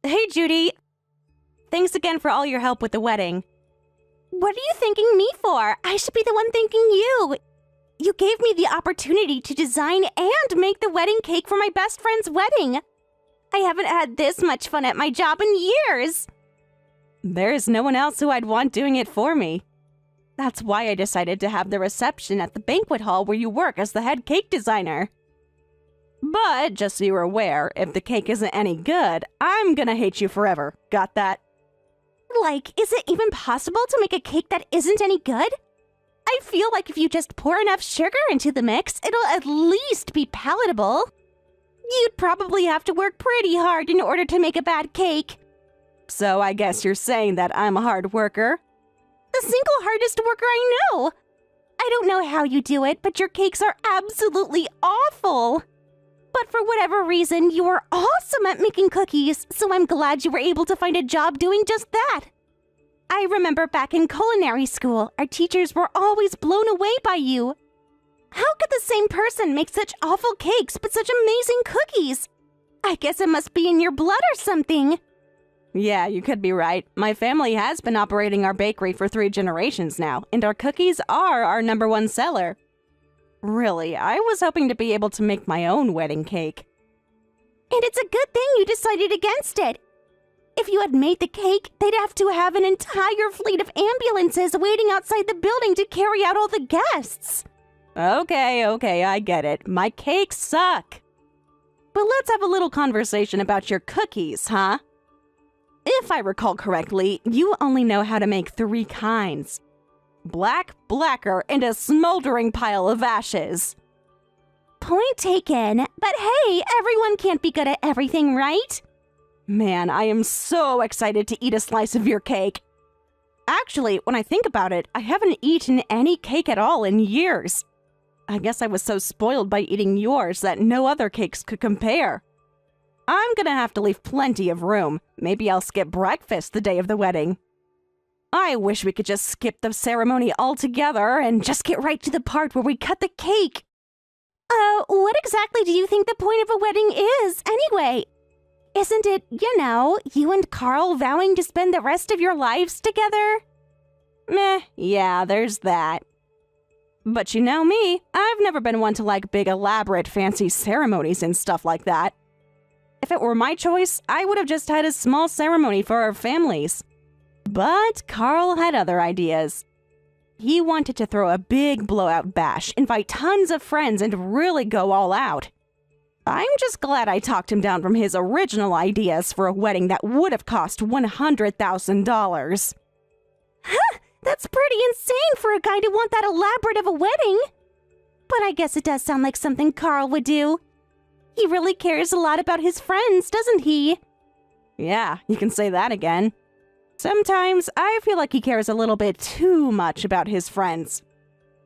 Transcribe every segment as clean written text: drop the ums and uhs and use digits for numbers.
Hey, Judy. Thanks again for all your help with the wedding. What are you thanking me for? I should be the one thanking you. You gave me the opportunity to design and make the wedding cake for my best friend's wedding. I haven't had this much fun at my job in years. There's no one else who I'd want doing it for me. That's why I decided to have the reception at the banquet hall where you work as the head cake designer. But, just so you're aware, if the cake isn't any good, I'm gonna hate you forever. Got that? Like, is it even possible to make a cake that isn't any good? I feel like if you just pour enough sugar into the mix, it'll at least be palatable. You'd probably have to work pretty hard in order to make a bad cake. So I guess you're saying that I'm a hard worker? The single hardest worker I know. I don't know how you do it, but your cakes are absolutely awful. But for whatever reason, you are awesome at making cookies, so I'm glad you were able to find a job doing just that. I remember back in culinary school, our teachers were always blown away by you. How could the same person make such awful cakes but such amazing cookies? I guess it must be in your blood or something. Yeah, you could be right. My family has been operating our bakery for 3 generations now, and our cookies are our #1 seller. Really, I was hoping to be able to make my own wedding cake. And it's a good thing you decided against it. If you had made the cake, they'd have to have an entire fleet of ambulances waiting outside the building to carry out all the guests. Okay, I get it. My cakes suck. But let's have a little conversation about your cookies, huh? If I recall correctly, you only know how to make 3 kinds. Black, blacker, and a smoldering pile of ashes. Point taken. But hey, everyone can't be good at everything, right? Man, I am so excited to eat a slice of your cake. Actually, when I think about it, I haven't eaten any cake at all in years. I guess I was so spoiled by eating yours that no other cakes could compare. I'm gonna have to leave plenty of room. Maybe I'll skip breakfast the day of the wedding. I wish we could just skip the ceremony altogether and just get right to the part where we cut the cake. What exactly do you think the point of a wedding is, anyway? Isn't it, you and Carl vowing to spend the rest of your lives together? Meh, yeah, there's that. But you know me, I've never been one to like big elaborate fancy ceremonies and stuff like that. If it were my choice, I would have just had a small ceremony for our families. But Carl had other ideas. He wanted to throw a big blowout bash, invite tons of friends, and really go all out. I'm just glad I talked him down from his original ideas for a wedding that would have cost $100,000. Huh! That's pretty insane for a guy to want that elaborate of a wedding. But I guess it does sound like something Carl would do. He really cares a lot about his friends, doesn't he? Yeah, you can say that again. Sometimes I feel like he cares a little bit too much about his friends.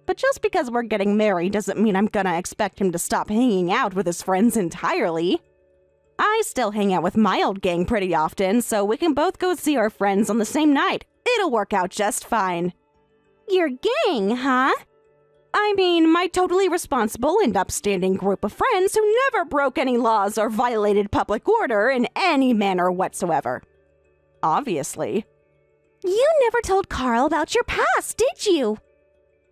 But just because we're getting married doesn't mean I'm gonna expect him to stop hanging out with his friends entirely. I still hang out with my old gang pretty often, so we can both go see our friends on the same night. It'll work out just fine. Your gang, huh? I mean, my totally responsible and upstanding group of friends who never broke any laws or violated public order in any manner whatsoever. Obviously. You never told Carl about your past, did you?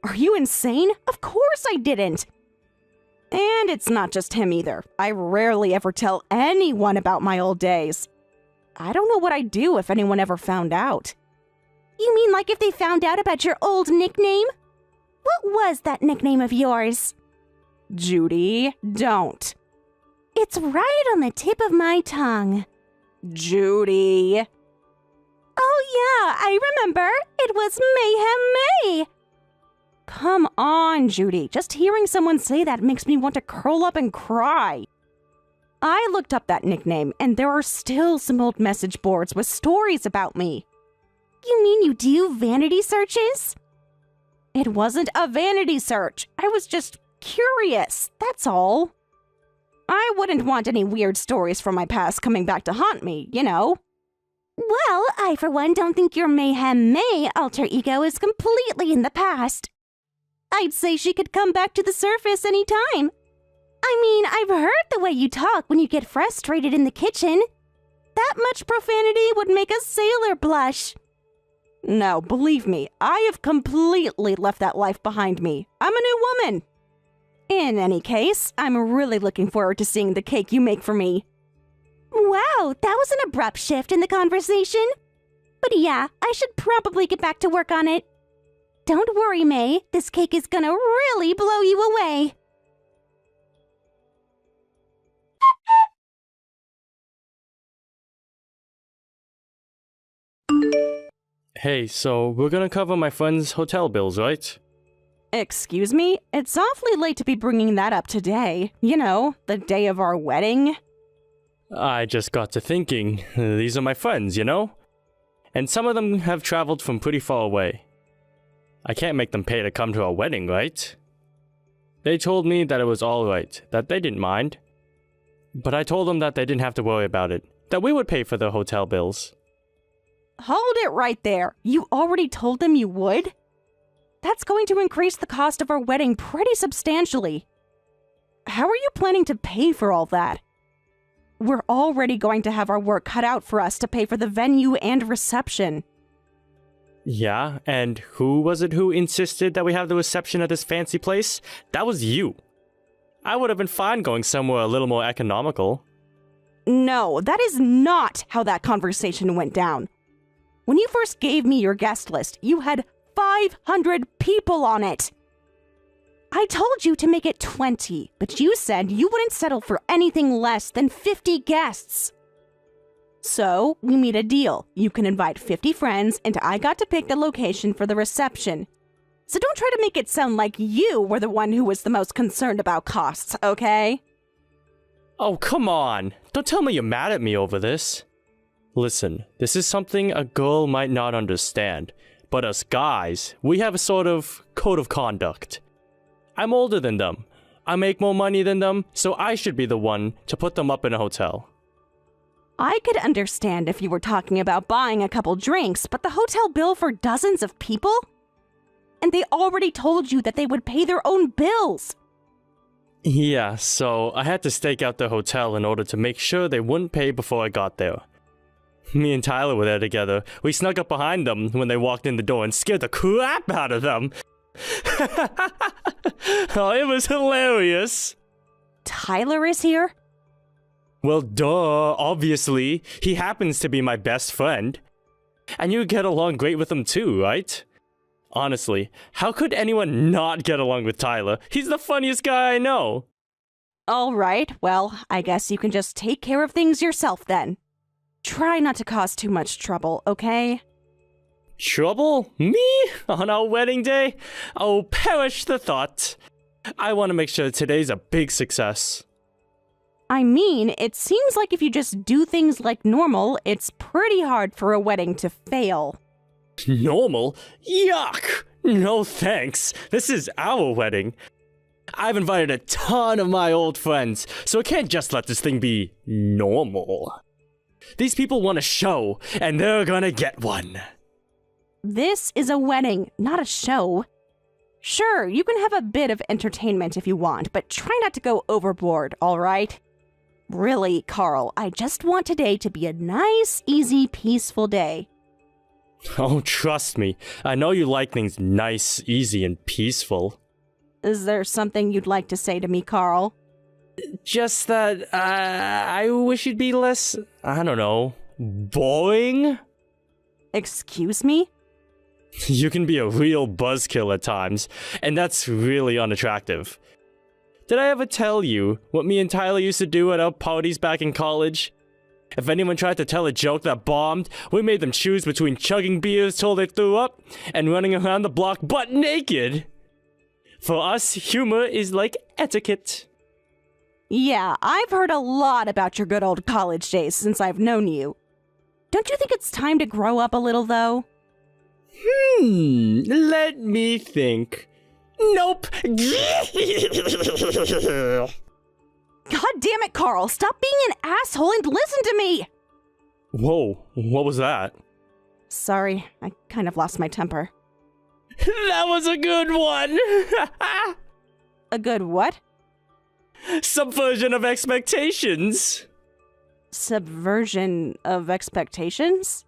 Are you insane? Of course I didn't. And it's not just him either. I rarely ever tell anyone about my old days. I don't know what I'd do if anyone ever found out. You mean like if they found out about your old nickname? What was that nickname of yours? Judy, don't. It's right on the tip of my tongue. Judy. Oh yeah, I remember. It was Mayhem May. Come on, Judy. Just hearing someone say that makes me want to curl up and cry. I looked up that nickname, and there are still some old message boards with stories about me. You mean you do vanity searches? It wasn't a vanity search. I was just curious, that's all. I wouldn't want any weird stories from my past coming back to haunt me, you know. Well, I for one don't think your Mayhem May alter ego is completely in the past. I'd say she could come back to the surface any time. I mean, I've heard the way you talk when you get frustrated in the kitchen. That much profanity would make a sailor blush. No, believe me, I have completely left that life behind me. I'm a new woman. In any case, I'm really looking forward to seeing the cake you make for me. Wow, that was an abrupt shift in the conversation. But yeah, I should probably get back to work on it. Don't worry, May. This cake is gonna really blow you away. Hey, so we're gonna cover my friend's hotel bills, right? Excuse me? It's awfully late to be bringing that up today. You know, the day of our wedding. I just got to thinking, these are my friends, you know? And some of them have traveled from pretty far away. I can't make them pay to come to our wedding, right? They told me that it was alright, that they didn't mind. But I told them that they didn't have to worry about it, that we would pay for their hotel bills. Hold it right there. You already told them you would? That's going to increase the cost of our wedding pretty substantially. How are you planning to pay for all that? We're already going to have our work cut out for us to pay for the venue and reception. Yeah, and who was it who insisted that we have the reception at this fancy place? That was you. I would have been fine going somewhere a little more economical. No, that is not how that conversation went down. When you first gave me your guest list, you had 500 people on it. I told you to make it 20, but you said you wouldn't settle for anything less than 50 guests. So, we made a deal. You can invite 50 friends, and I got to pick the location for the reception. So don't try to make it sound like you were the one who was the most concerned about costs, okay? Oh, come on. Don't tell me you're mad at me over this. Listen, this is something a girl might not understand, but us guys, we have a sort of code of conduct. I'm older than them. I make more money than them, so I should be the one to put them up in a hotel. I could understand if you were talking about buying a couple drinks, but the hotel bill for dozens of people? And they already told you that they would pay their own bills. Yeah, so I had to stake out the hotel in order to make sure they wouldn't pay before I got there. Me and Tyler were there together. We snuck up behind them when they walked in the door and scared the crap out of them. Oh, it was hilarious. Tyler is here? Well, duh, obviously. He happens to be my best friend. And you get along great with him too, right? Honestly, how could anyone not get along with Tyler? He's the funniest guy I know. All right, well, I guess you can just take care of things yourself then. Try not to cause too much trouble, okay? Trouble? Me? On our wedding day? Oh, perish the thought. I want to make sure today's a big success. I mean, it seems like if you just do things like normal, it's pretty hard for a wedding to fail. Normal? Yuck! No thanks. This is our wedding. I've invited a ton of my old friends, so I can't just let this thing be normal. These people want a show, and they're gonna get one. This is a wedding, not a show. Sure, you can have a bit of entertainment if you want, but try not to go overboard, all right? Really, Carl, I just want today to be a nice, easy, peaceful day. Oh, trust me. I know you like things nice, easy, and peaceful. Is there something you'd like to say to me, Carl? Just that, I wish you'd be less, I don't know, boring? Excuse me? You can be a real buzzkill at times, and that's really unattractive. Did I ever tell you what me and Tyler used to do at our parties back in college? If anyone tried to tell a joke that bombed, we made them choose between chugging beers till they threw up and running around the block butt naked. For us, humor is like etiquette. Yeah, I've heard a lot about your good old college days since I've known you. Don't you think it's time to grow up a little, though? Let me think. Nope. God damn it, Carl! Stop being an asshole and listen to me! Whoa, what was that? Sorry, I kind of lost my temper. That was a good one! A good what? Subversion of expectations. subversion of expectations?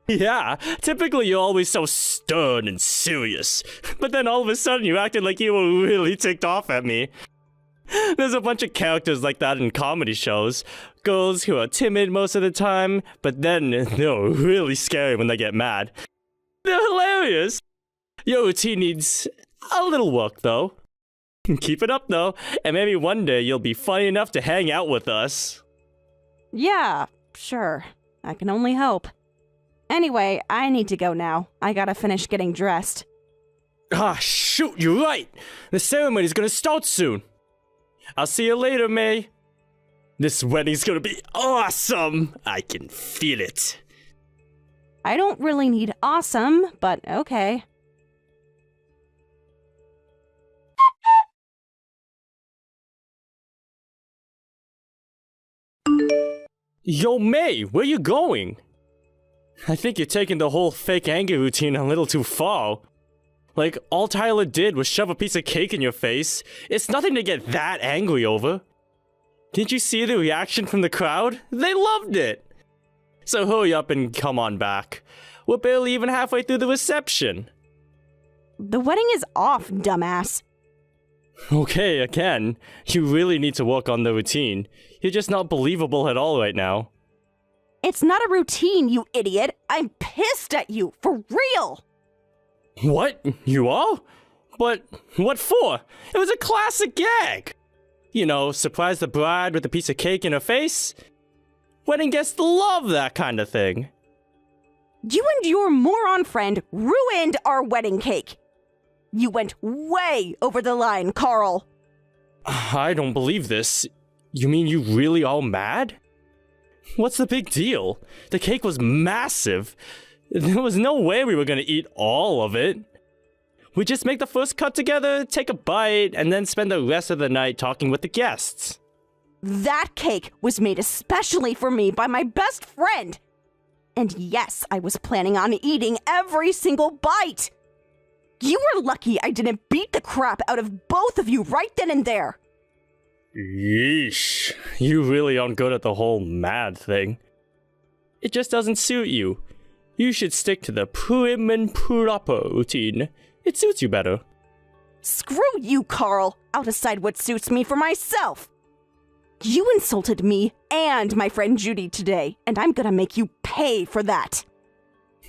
Yeah, typically you're always so stern and serious, but then all of a sudden you acted like you were really ticked off at me. There's a bunch of characters like that in comedy shows. Girls who are timid most of the time, but then they're really scary when they get mad. They're hilarious. Your routine needs a little work, though. Keep it up, though, and maybe one day you'll be funny enough to hang out with us. Yeah, sure. I can only hope. Anyway, I need to go now. I gotta finish getting dressed. Ah, shoot, you're right. The ceremony's gonna start soon. I'll see you later, May. This wedding's gonna be awesome. I can feel it. I don't really need awesome, but okay. Yo, May, where you going? I think you're taking the whole fake anger routine a little too far. Like, all Tyler did was shove a piece of cake in your face. It's nothing to get that angry over. Didn't you see the reaction from the crowd? They loved it! So hurry up and come on back. We're barely even halfway through the reception. The wedding is off, dumbass. Okay, again, you really need to work on the routine. You're just not believable at all right now. It's not a routine, you idiot. I'm pissed at you, for real. What? You are? But what for? It was a classic gag. You know, surprise the bride with a piece of cake in her face. Wedding guests love that kind of thing. You and your moron friend ruined our wedding cake. You went way over the line, Carl. I don't believe this. You mean you really all mad? What's the big deal? The cake was massive. There was no way we were gonna eat all of it. We just make the first cut together, take a bite, and then spend the rest of the night talking with the guests. That cake was made especially for me by my best friend. And yes, I was planning on eating every single bite. You were lucky I didn't beat the crap out of both of you right then and there. Yeesh. You really aren't good at the whole mad thing. It just doesn't suit you. You should stick to the prim and proper routine. It suits you better. Screw you, Carl. I'll decide what suits me for myself. You insulted me and my friend Judy today, and I'm gonna make you pay for that.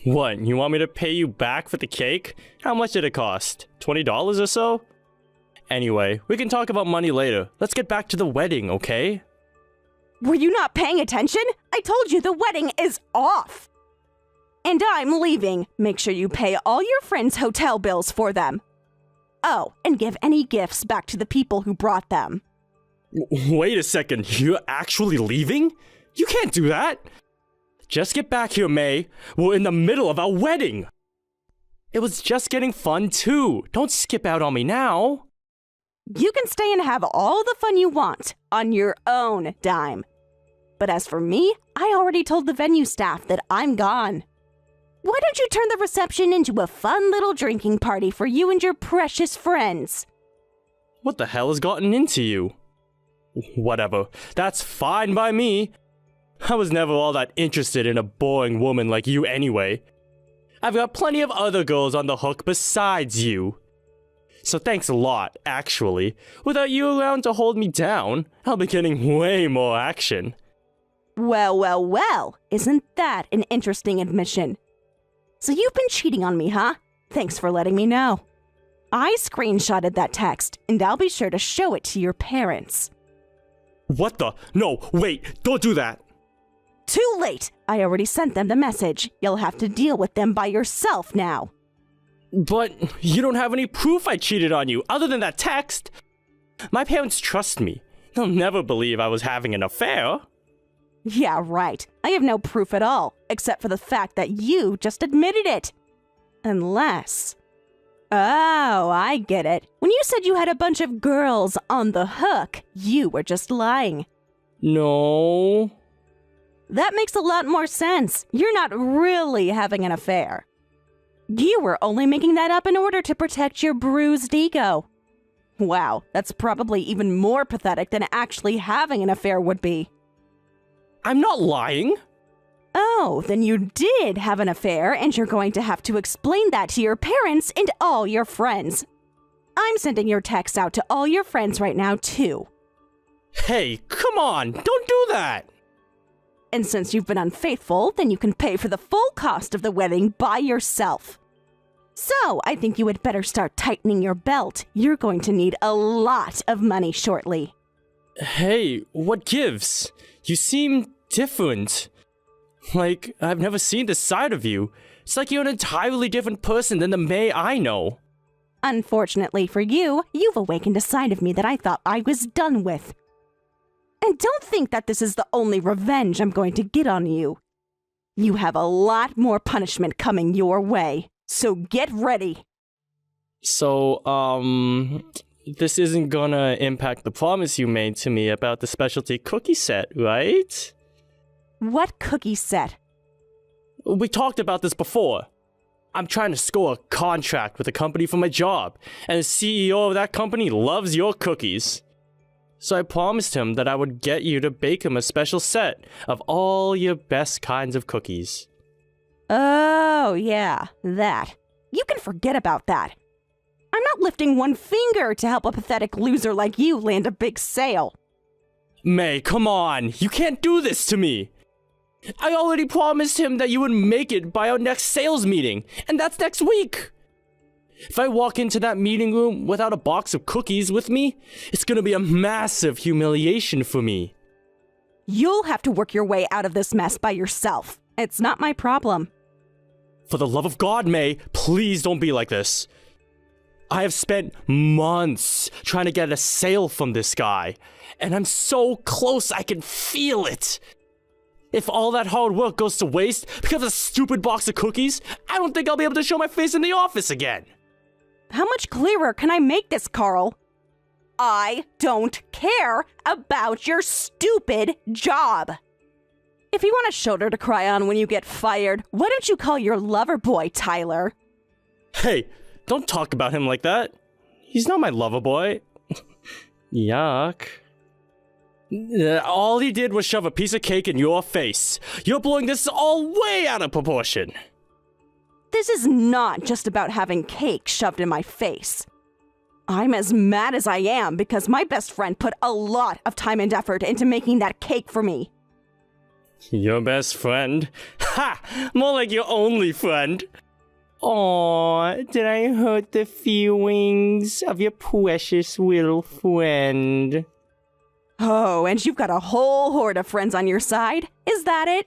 What, you want me to pay you back for the cake? How much did it cost? $20 or so? Anyway, we can talk about money later. Let's get back to the wedding, okay? Were you not paying attention? I told you the wedding is off. And I'm leaving. Make sure you pay all your friends' hotel bills for them. Oh, and give any gifts back to the people who brought them. Wait a second, you're actually leaving? You can't do that! Just get back here, May. We're in the middle of our wedding! It was just getting fun, too. Don't skip out on me now. You can stay and have all the fun you want, on your own dime. But as for me, I already told the venue staff that I'm gone. Why don't you turn the reception into a fun little drinking party for you and your precious friends? What the hell has gotten into you? Whatever. That's fine by me. I was never all that interested in a boring woman like you anyway. I've got plenty of other girls on the hook besides you. So thanks a lot, actually. Without you around to hold me down, I'll be getting way more action. Well, well, well. Isn't that an interesting admission? So you've been cheating on me, huh? Thanks for letting me know. I screenshotted that text, and I'll be sure to show it to your parents. What the? No, wait, don't do that! Too late! I already sent them the message. You'll have to deal with them by yourself now. But you don't have any proof I cheated on you, other than that text. My parents trust me. They'll never believe I was having an affair. Yeah, right. I have no proof at all, except for the fact that you just admitted it. Unless... Oh, I get it. When you said you had a bunch of girls on the hook, you were just lying. No. That makes a lot more sense. You're not really having an affair. You were only making that up in order to protect your bruised ego. Wow, that's probably even more pathetic than actually having an affair would be. I'm not lying. Oh, then you did have an affair, and you're going to have to explain that to your parents and all your friends. I'm sending your text out to all your friends right now, too. Hey, come on, don't do that. And since you've been unfaithful, then you can pay for the full cost of the wedding by yourself. So, I think you had better start tightening your belt. You're going to need a lot of money shortly. Hey, what gives? You seem different. Like, I've never seen this side of you. It's like you're an entirely different person than the May I know. Unfortunately for you, you've awakened a side of me that I thought I was done with. And don't think that this is the only revenge I'm going to get on you. You have a lot more punishment coming your way, so get ready. So, this isn't gonna impact the promise you made to me about the specialty cookie set, right? What cookie set? We talked about this before. I'm trying to score a contract with a company for my job, and the CEO of that company loves your cookies. So I promised him that I would get you to bake him a special set of all your best kinds of cookies. Oh, yeah, that. You can forget about that. I'm not lifting one finger to help a pathetic loser like you land a big sale. May, come on! You can't do this to me! I already promised him that you would make it by our next sales meeting, and that's next week! If I walk into that meeting room without a box of cookies with me, it's gonna be a massive humiliation for me. You'll have to work your way out of this mess by yourself. It's not my problem. For the love of God, May, please don't be like this. I have spent months trying to get a sale from this guy, and I'm so close I can feel it. If all that hard work goes to waste because of a stupid box of cookies, I don't think I'll be able to show my face in the office again. How much clearer can I make this, Carl? I don't care about your stupid job. If you want a shoulder to cry on when you get fired, why don't you call your lover boy, Tyler? Hey, don't talk about him like that. He's not my lover boy. Yuck. All he did was shove a piece of cake in your face. You're blowing this all way out of proportion. This is not just about having cake shoved in my face. I'm as mad as I am because my best friend put a lot of time and effort into making that cake for me. Your best friend? Ha! More like your only friend. Aw, did I hurt the feelings of your precious little friend? Oh, and you've got a whole horde of friends on your side. Is that it?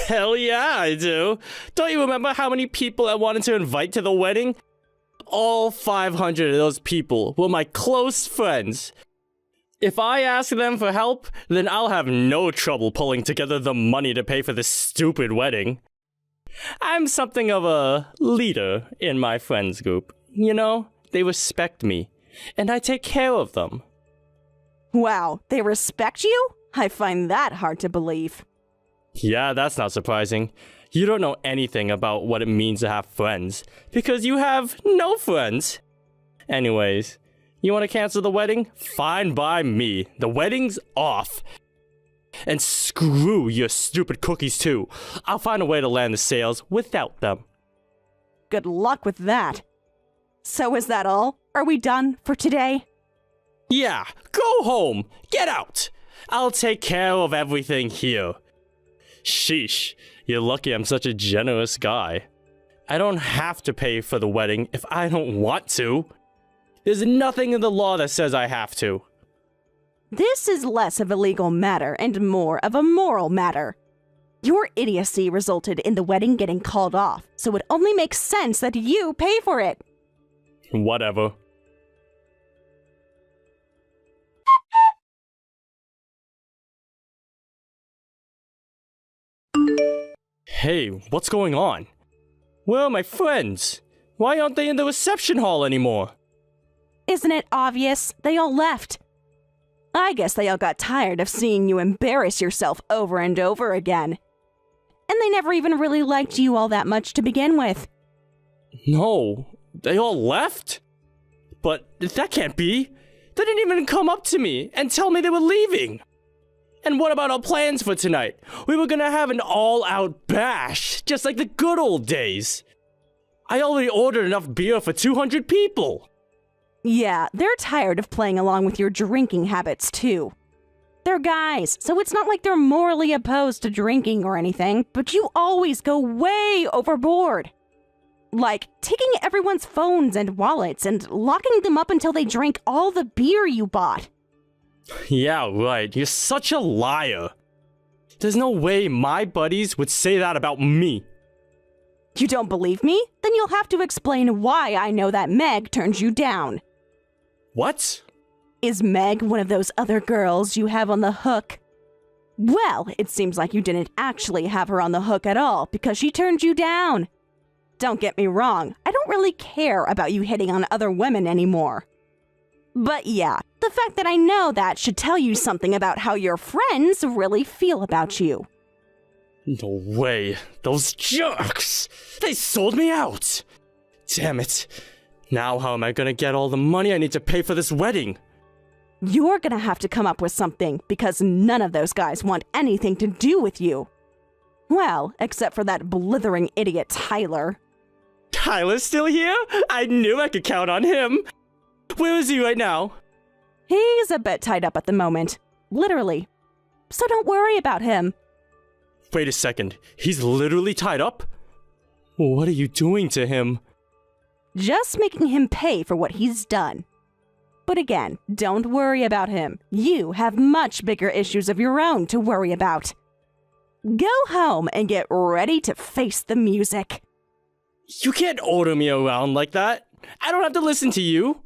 Hell yeah, I do. Don't you remember how many people I wanted to invite to the wedding? All 500 of those people were my close friends. If I ask them for help, then I'll have no trouble pulling together the money to pay for this stupid wedding. I'm something of a leader in my friends group. You know, they respect me, and I take care of them. Wow, they respect you? I find that hard to believe. Yeah, that's not surprising. You don't know anything about what it means to have friends, because you have no friends. Anyways, you want to cancel the wedding? Fine by me. The wedding's off. And screw your stupid cookies too. I'll find a way to land the sales without them. Good luck with that. So is that all? Are we done for today? Yeah, go home. Get out. I'll take care of everything here. Sheesh, you're lucky I'm such a generous guy. I don't have to pay for the wedding if I don't want to. There's nothing in the law that says I have to. This is less of a legal matter and more of a moral matter. Your idiocy resulted in the wedding getting called off, so it only makes sense that you pay for it. Whatever. Hey, what's going on? Where are my friends? Why aren't they in the reception hall anymore? Isn't it obvious? They all left. I guess they all got tired of seeing you embarrass yourself over and over again. And they never even really liked you all that much to begin with. No, they all left? But that can't be. They didn't even come up to me and tell me they were leaving. And what about our plans for tonight? We were gonna have an all-out bash, just like the good old days. I already ordered enough beer for 200 people. Yeah, they're tired of playing along with your drinking habits, too. They're guys, so it's not like they're morally opposed to drinking or anything, but you always go way overboard. Like, taking everyone's phones and wallets and locking them up until they drink all the beer you bought. Yeah, right. You're such a liar. There's no way my buddies would say that about me. You don't believe me? Then you'll have to explain why I know that Meg turned you down. What? Is Meg one of those other girls you have on the hook? Well, it seems like you didn't actually have her on the hook at all because she turned you down. Don't get me wrong, I don't really care about you hitting on other women anymore. But yeah, the fact that I know that should tell you something about how your friends really feel about you. No way. Those jerks! They sold me out! Damn it. Now how am I gonna get all the money I need to pay for this wedding? You're gonna have to come up with something because none of those guys want anything to do with you. Well, except for that blithering idiot Tyler. Tyler's still here? I knew I could count on him. Where is he right now? He's a bit tied up at the moment. Literally. So don't worry about him. Wait a second. He's literally tied up? What are you doing to him? Just making him pay for what he's done. But again, don't worry about him. You have much bigger issues of your own to worry about. Go home and get ready to face the music. You can't order me around like that. I don't have to listen to you.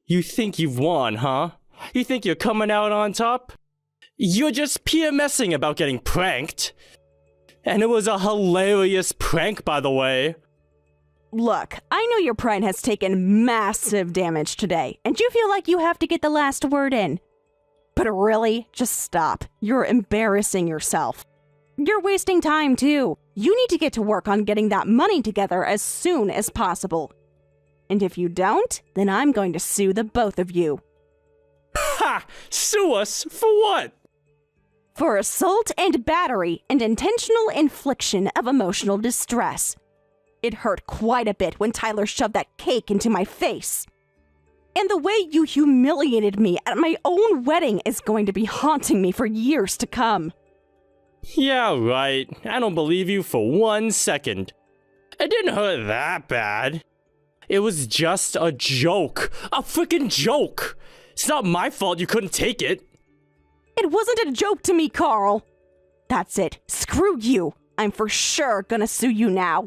You think you've won, huh? You think you're coming out on top? You're just PMSing about getting pranked. And it was a hilarious prank, by the way. Look, I know your pride has taken massive damage today, and you feel like you have to get the last word in. But really, just stop. You're embarrassing yourself. You're wasting time, too. You need to get to work on getting that money together as soon as possible. And if you don't, then I'm going to sue the both of you. Ha! Sue us? For what? For assault and battery and intentional infliction of emotional distress. It hurt quite a bit when Tyler shoved that cake into my face. And the way you humiliated me at my own wedding is going to be haunting me for years to come. Yeah, right. I don't believe you for 1 second. It didn't hurt that bad. It was just a joke. A freaking joke. It's not my fault you couldn't take it. It wasn't a joke to me, Carl. That's it. Screw you. I'm for sure gonna sue you now.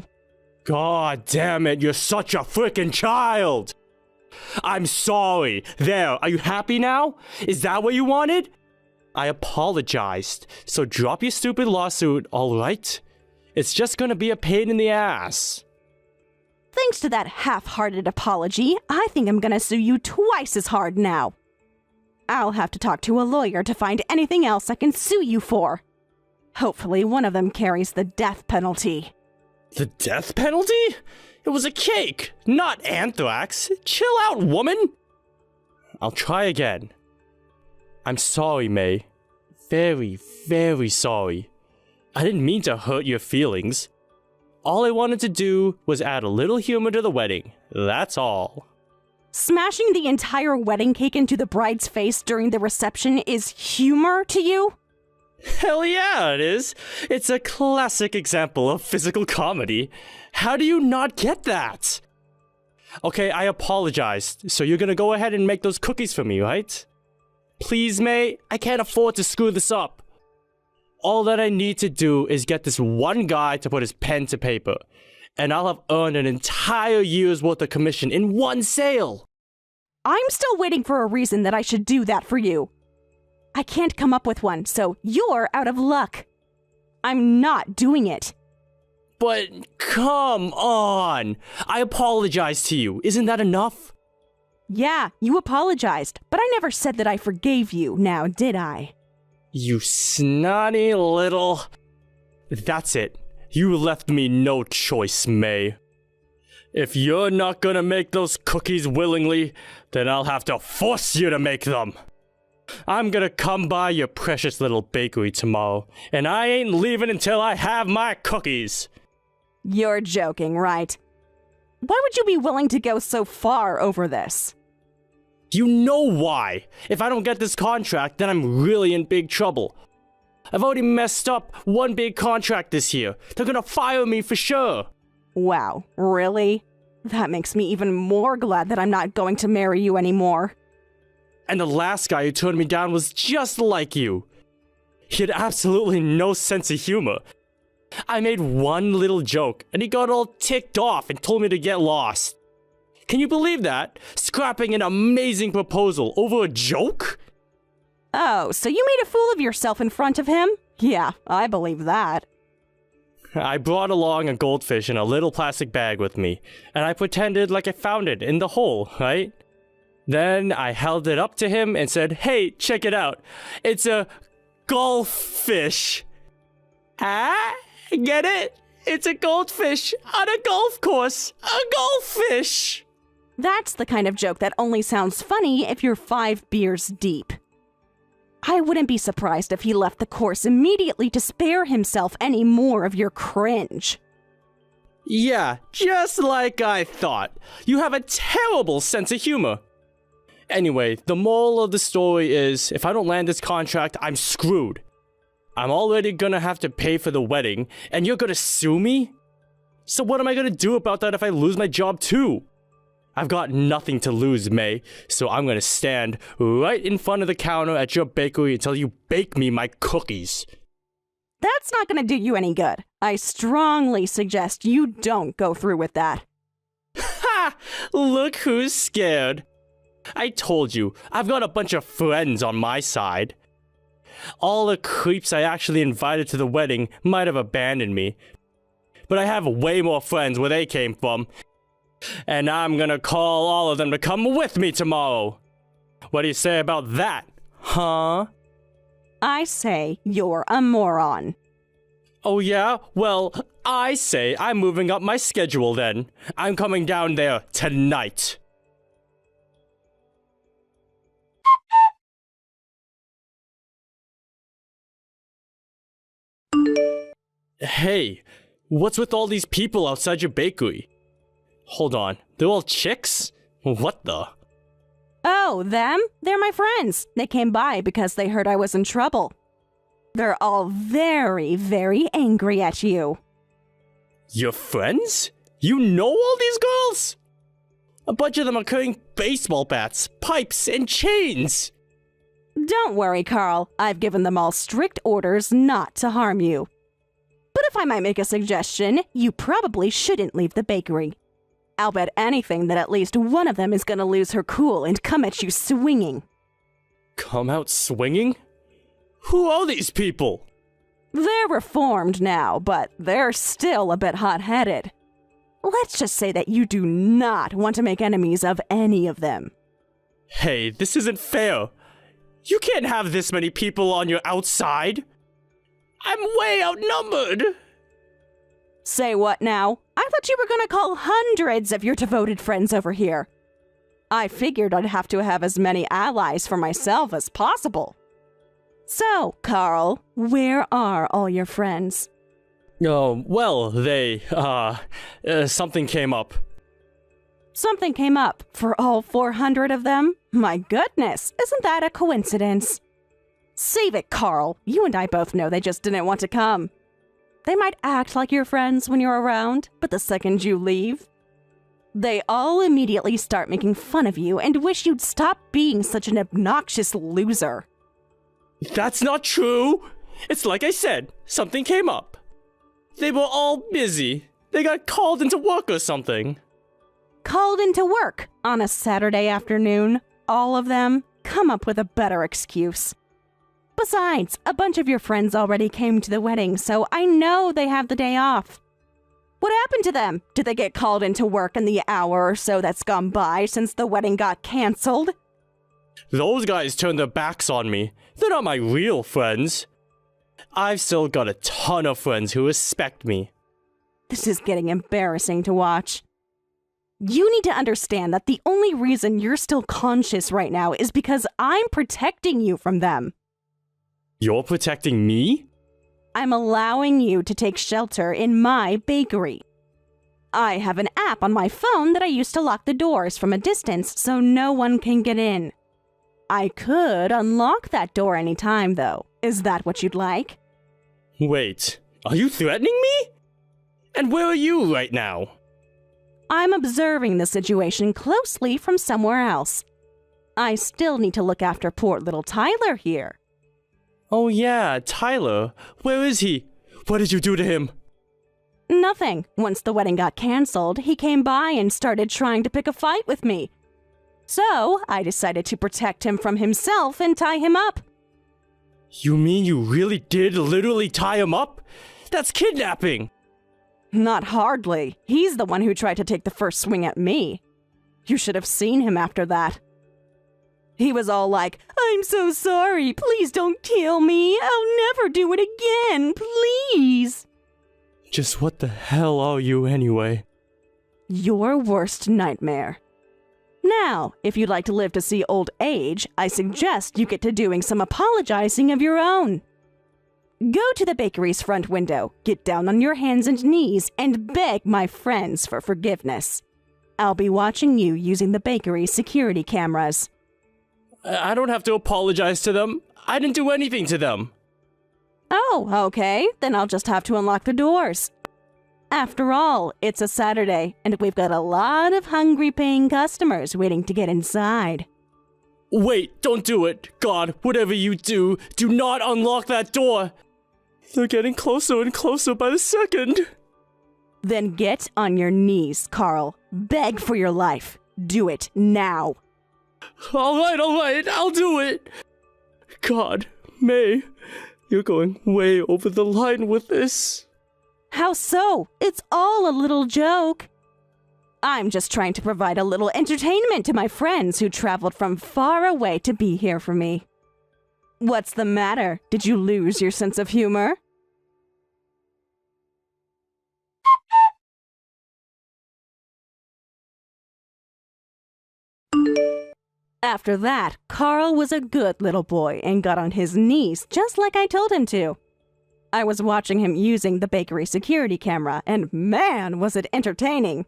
God damn it, you're such a freaking child. I'm sorry. There, are you happy now? Is that what you wanted? I apologized, so drop your stupid lawsuit, alright? It's just gonna be a pain in the ass. Thanks to that half-hearted apology, I think I'm gonna sue you twice as hard now. I'll have to talk to a lawyer to find anything else I can sue you for. Hopefully one of them carries the death penalty. The death penalty? It was a cake, not anthrax. Chill out, woman. I'll try again. I'm sorry, May. Very, very sorry. I didn't mean to hurt your feelings. All I wanted to do was add a little humor to the wedding. That's all. Smashing the entire wedding cake into the bride's face during the reception is humor to you? Hell yeah, it is. It's a classic example of physical comedy. How do you not get that? Okay, I apologized. So you're gonna go ahead and make those cookies for me, right? Please, May, I can't afford to screw this up. All that I need to do is get this one guy to put his pen to paper, and I'll have earned an entire year's worth of commission in one sale. I'm still waiting for a reason that I should do that for you. I can't come up with one, so you're out of luck. I'm not doing it. But come on! I apologize to you. Isn't that enough? Yeah, you apologized, but I never said that I forgave you, now did I? You snotty little... That's it. You left me no choice, May. If you're not gonna make those cookies willingly, then I'll have to force you to make them. I'm gonna come by your precious little bakery tomorrow, and I ain't leaving until I have my cookies. You're joking, right? Why would you be willing to go so far over this? You know why. If I don't get this contract, then I'm really in big trouble. I've already messed up one big contract this year. They're gonna fire me for sure. Wow, really? That makes me even more glad that I'm not going to marry you anymore. And the last guy who turned me down was just like you. He had absolutely no sense of humor. I made one little joke, and he got all ticked off and told me to get lost. Can you believe that? Scrapping an amazing proposal over a joke? Oh, so you made a fool of yourself in front of him? Yeah, I believe that. I brought along a goldfish in a little plastic bag with me, and I pretended like I found it in the hole, right? Then I held it up to him and said, "Hey, check it out. It's a goldfish." Ah? Get it? It's a goldfish on a golf course. A goldfish! That's the kind of joke that only sounds funny if you're 5 beers deep. I wouldn't be surprised if he left the course immediately to spare himself any more of your cringe. Yeah, just like I thought. You have a terrible sense of humor. Anyway, the moral of the story is, if I don't land this contract, I'm screwed. I'm already gonna have to pay for the wedding, and you're gonna sue me? So what am I gonna do about that if I lose my job too? I've got nothing to lose, May, so I'm gonna stand right in front of the counter at your bakery until you bake me my cookies. That's not gonna do you any good. I strongly suggest you don't go through with that. Ha! Look who's scared. I told you, I've got a bunch of friends on my side. All the creeps I actually invited to the wedding might have abandoned me. But I have way more friends where they came from. And I'm gonna call all of them to come with me tomorrow. What do you say about that, huh? I say you're a moron. Oh yeah? Well, I say I'm moving up my schedule then. I'm coming down there tonight. Hey, what's with all these people outside your bakery? Hold on, they're all chicks? What the? Oh, them? They're my friends. They came by because they heard I was in trouble. They're all very, very angry at you. Your friends? You know all these girls? A bunch of them are carrying baseball bats, pipes, and chains. Don't worry, Carl. I've given them all strict orders not to harm you. But if I might make a suggestion, you probably shouldn't leave the bakery. I'll bet anything that at least one of them is gonna lose her cool and come at you swinging. Come out swinging? Who are these people? They're reformed now, but they're still a bit hot-headed. Let's just say that you do not want to make enemies of any of them. Hey, this isn't fair. You can't have this many people on your outside. I'm way outnumbered. Say what now? I thought you were gonna call hundreds of your devoted friends over here. I figured I'd have to have as many allies for myself as possible. So, Carl, where are all your friends? Oh, well, something came up. Something came up for all 400 of them? My goodness, isn't that a coincidence? Save it, Carl. You and I both know they just didn't want to come. They might act like your friends when you're around, but the second you leave, they all immediately start making fun of you and wish you'd stop being such an obnoxious loser. That's not true! It's like I said, something came up. They were all busy. They got called into work or something. Called into work on a Saturday afternoon? All of them? Come up with a better excuse. Besides, a bunch of your friends already came to the wedding, so I know they have the day off. What happened to them? Did they get called into work in the hour or so that's gone by since the wedding got canceled? Those guys turned their backs on me. They're not my real friends. I've still got a ton of friends who respect me. This is getting embarrassing to watch. You need to understand that the only reason you're still conscious right now is because I'm protecting you from them. You're protecting me? I'm allowing you to take shelter in my bakery. I have an app on my phone that I use to lock the doors from a distance so no one can get in. I could unlock that door anytime, though. Is that what you'd like? Wait, are you threatening me? And where are you right now? I'm observing the situation closely from somewhere else. I still need to look after poor little Tyler here. Oh yeah, Tyler. Where is he? What did you do to him? Nothing. Once the wedding got canceled, he came by and started trying to pick a fight with me. So, I decided to protect him from himself and tie him up. You mean you really did literally tie him up? That's kidnapping! Not hardly. He's the one who tried to take the first swing at me. You should have seen him after that. He was all like, "I'm so sorry. Please don't kill me. I'll never do it again. Please." Just what the hell are you anyway? Your worst nightmare. Now, if you'd like to live to see old age, I suggest you get to doing some apologizing of your own. Go to the bakery's front window, get down on your hands and knees, and beg my friends for forgiveness. I'll be watching you using the bakery's security cameras. I don't have to apologize to them. I didn't do anything to them. Oh, okay. Then I'll just have to unlock the doors. After all, it's a Saturday, and we've got a lot of hungry paying customers waiting to get inside. Wait, don't do it. God, whatever you do, do not unlock that door. They're getting closer and closer by the second. Then get on your knees, Carl. Beg for your life. Do it now. All right, I'll do it. God, May, you're going way over the line with this. How so? It's all a little joke. I'm just trying to provide a little entertainment to my friends who traveled from far away to be here for me. What's the matter? Did you lose your sense of humor? After that, Carl was a good little boy and got on his knees just like I told him to. I was watching him using the bakery security camera, and man, was it entertaining.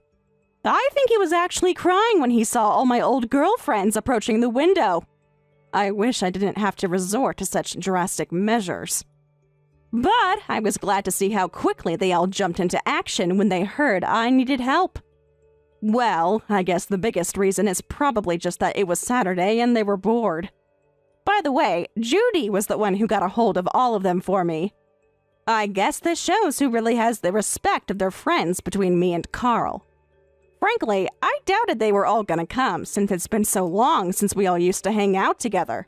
I think he was actually crying when he saw all my old girlfriends approaching the window. I wish I didn't have to resort to such drastic measures. But I was glad to see how quickly they all jumped into action when they heard I needed help. Well, I guess the biggest reason is probably just that it was Saturday and they were bored. By the way, Judy was the one who got a hold of all of them for me. I guess this shows who really has the respect of their friends between me and Carl. Frankly, I doubted they were all gonna come since it's been so long since we all used to hang out together.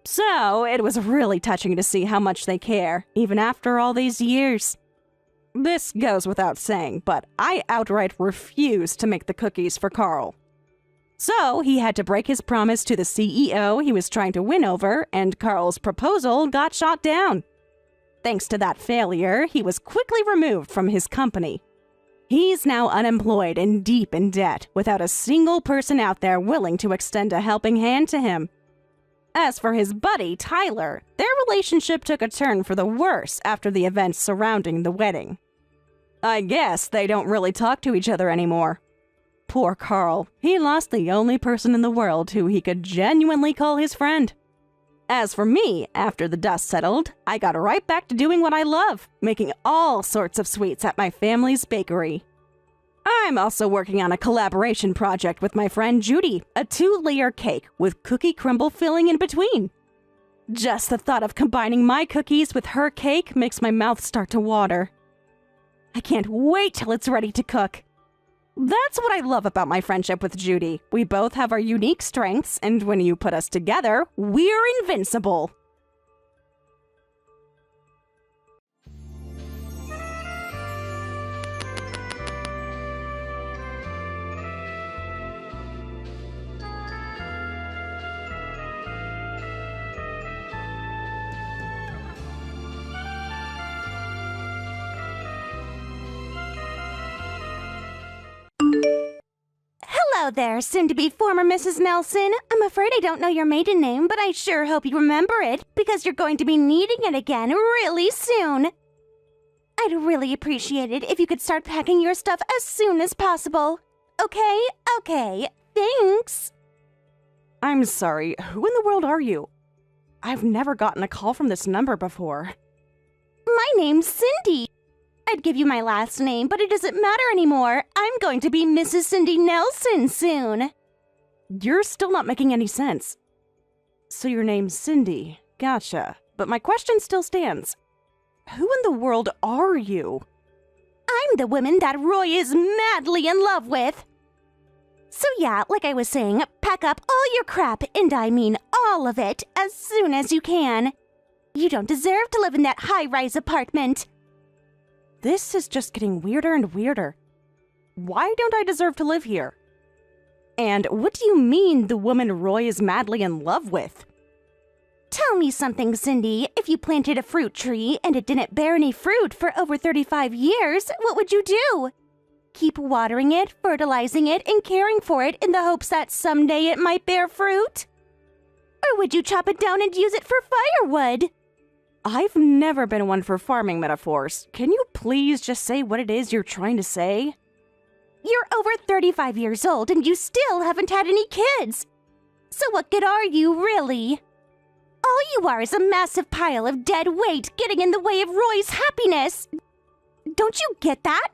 So, it was really touching to see how much they care, even after all these years. This goes without saying, but I outright refused to make the cookies for Carl. So, he had to break his promise to the CEO he was trying to win over, and Carl's proposal got shot down. Thanks to that failure, he was quickly removed from his company. He's now unemployed and deep in debt, without a single person out there willing to extend a helping hand to him. As for his buddy, Tyler, their relationship took a turn for the worse after the events surrounding the wedding. I guess they don't really talk to each other anymore. Poor Carl, he lost the only person in the world who he could genuinely call his friend. As for me, after the dust settled, I got right back to doing what I love, making all sorts of sweets at my family's bakery. I'm also working on a collaboration project with my friend Judy, a 2-layer cake with cookie crumble filling in between. Just the thought of combining my cookies with her cake makes my mouth start to water. I can't wait till it's ready to cook. That's what I love about my friendship with Judy. We both have our unique strengths, and when you put us together, we're invincible. Hello there, soon-to-be former Mrs. Nelson. I'm afraid I don't know your maiden name, but I sure hope you remember it, because you're going to be needing it again really soon. I'd really appreciate it if you could start packing your stuff as soon as possible. Okay, thanks. I'm sorry, who in the world are you? I've never gotten a call from this number before. My name's Cindy. I'd give you my last name, but it doesn't matter anymore. I'm going to be Mrs. Cindy Nelson soon. You're still not making any sense. So your name's Cindy. Gotcha. But my question still stands. Who in the world are you? I'm the woman that Roy is madly in love with. So yeah, like I was saying, pack up all your crap, and I mean all of it, as soon as you can. You don't deserve to live in that high-rise apartment. This is just getting weirder and weirder. Why don't I deserve to live here? And what do you mean the woman Roy is madly in love with? Tell me something, Cindy. If you planted a fruit tree and it didn't bear any fruit for over 35 years, what would you do? Keep watering it, fertilizing it, and caring for it in the hopes that someday it might bear fruit? Or would you chop it down and use it for firewood? I've never been one for farming metaphors. Can you please just say what it is you're trying to say? You're over 35 years old and you still haven't had any kids. So what good are you, really? All you are is a massive pile of dead weight getting in the way of Roy's happiness. Don't you get that?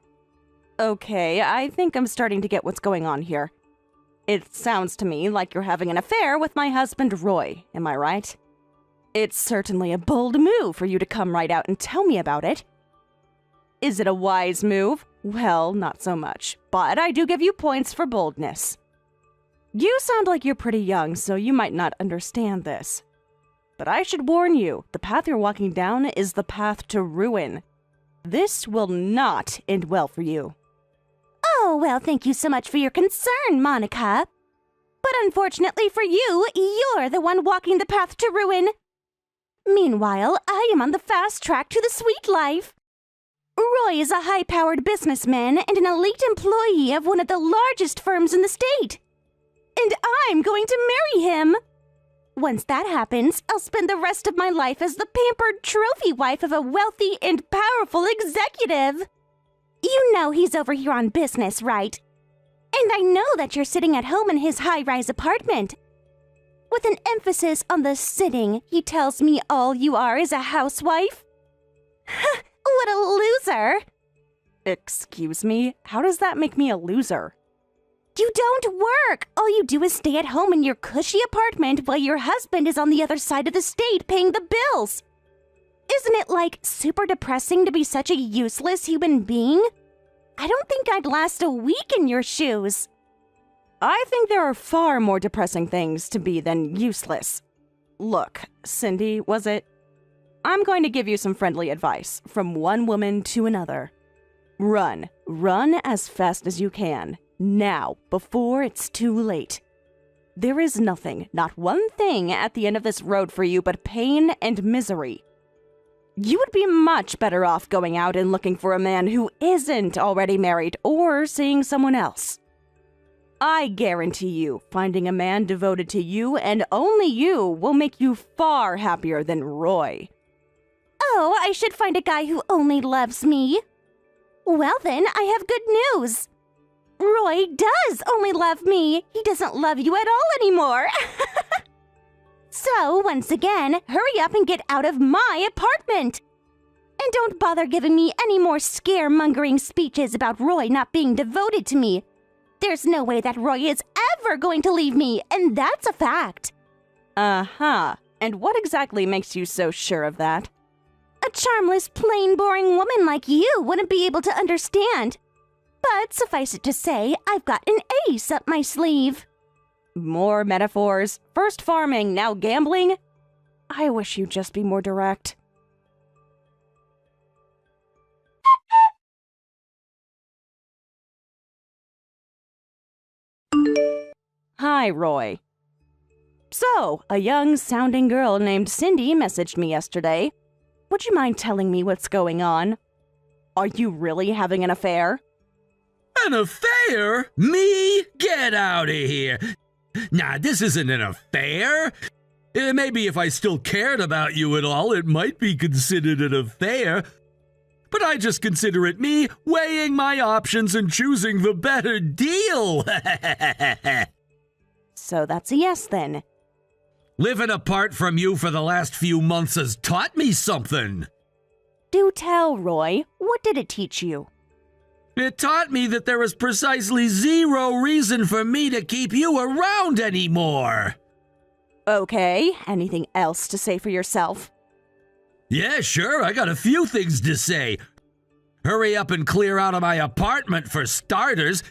Okay, I think I'm starting to get what's going on here. It sounds to me like you're having an affair with my husband, Roy. Am I right? It's certainly a bold move for you to come right out and tell me about it. Is it a wise move? Well, not so much, but I do give you points for boldness. You sound like you're pretty young, so you might not understand this. But I should warn you, the path you're walking down is the path to ruin. This will not end well for you. Oh, well, thank you so much for your concern, Monica. But unfortunately for you, you're the one walking the path to ruin. Meanwhile, I am on the fast track to the sweet life. Roy is a high-powered businessman and an elite employee of one of the largest firms in the state. And I'm going to marry him. Once that happens, I'll spend the rest of my life as the pampered trophy wife of a wealthy and powerful executive. You know he's over here on business, right? And I know that you're sitting at home in his high-rise apartment. With an emphasis on the sitting, he tells me all you are is a housewife. What a loser! Excuse me? How does that make me a loser? You don't work! All you do is stay at home in your cushy apartment while your husband is on the other side of the state paying the bills. Isn't it, like, super depressing to be such a useless human being? I don't think I'd last a week in your shoes. I think there are far more depressing things to be than useless. Look, Cindy, was it? I'm going to give you some friendly advice from one woman to another. Run. Run as fast as you can. Now, before it's too late. There is nothing, not one thing at the end of this road for you but pain and misery. You would be much better off going out and looking for a man who isn't already married or seeing someone else. I guarantee you, finding a man devoted to you and only you will make you far happier than Roy. Oh, I should find a guy who only loves me. Well then, I have good news. Roy does only love me. He doesn't love you at all anymore. So, once again, hurry up and get out of my apartment. And don't bother giving me any more scaremongering speeches about Roy not being devoted to me. There's no way that Roy is ever going to leave me, and that's a fact. Uh-huh. And what exactly makes you so sure of that? A charmless, plain, boring woman like you wouldn't be able to understand. But suffice it to say, I've got an ace up my sleeve. More metaphors. First farming, now gambling? I wish you'd just be more direct. Hi, Roy. So, a young-sounding girl named Cindy messaged me yesterday. Would you mind telling me what's going on? Are you really having an affair? An affair? Me? Get out of here. Nah, this isn't an affair. Maybe if I still cared about you at all, it might be considered an affair. But I just consider it me weighing my options and choosing the better deal. So that's a yes then. Living apart from you for the last few months has taught me something. Do tell, Roy. What did it teach you? It taught me that there is precisely zero reason for me to keep you around anymore. Okay, anything else to say for yourself? Yeah, sure, I got a few things to say. Hurry up and clear out of my apartment for starters.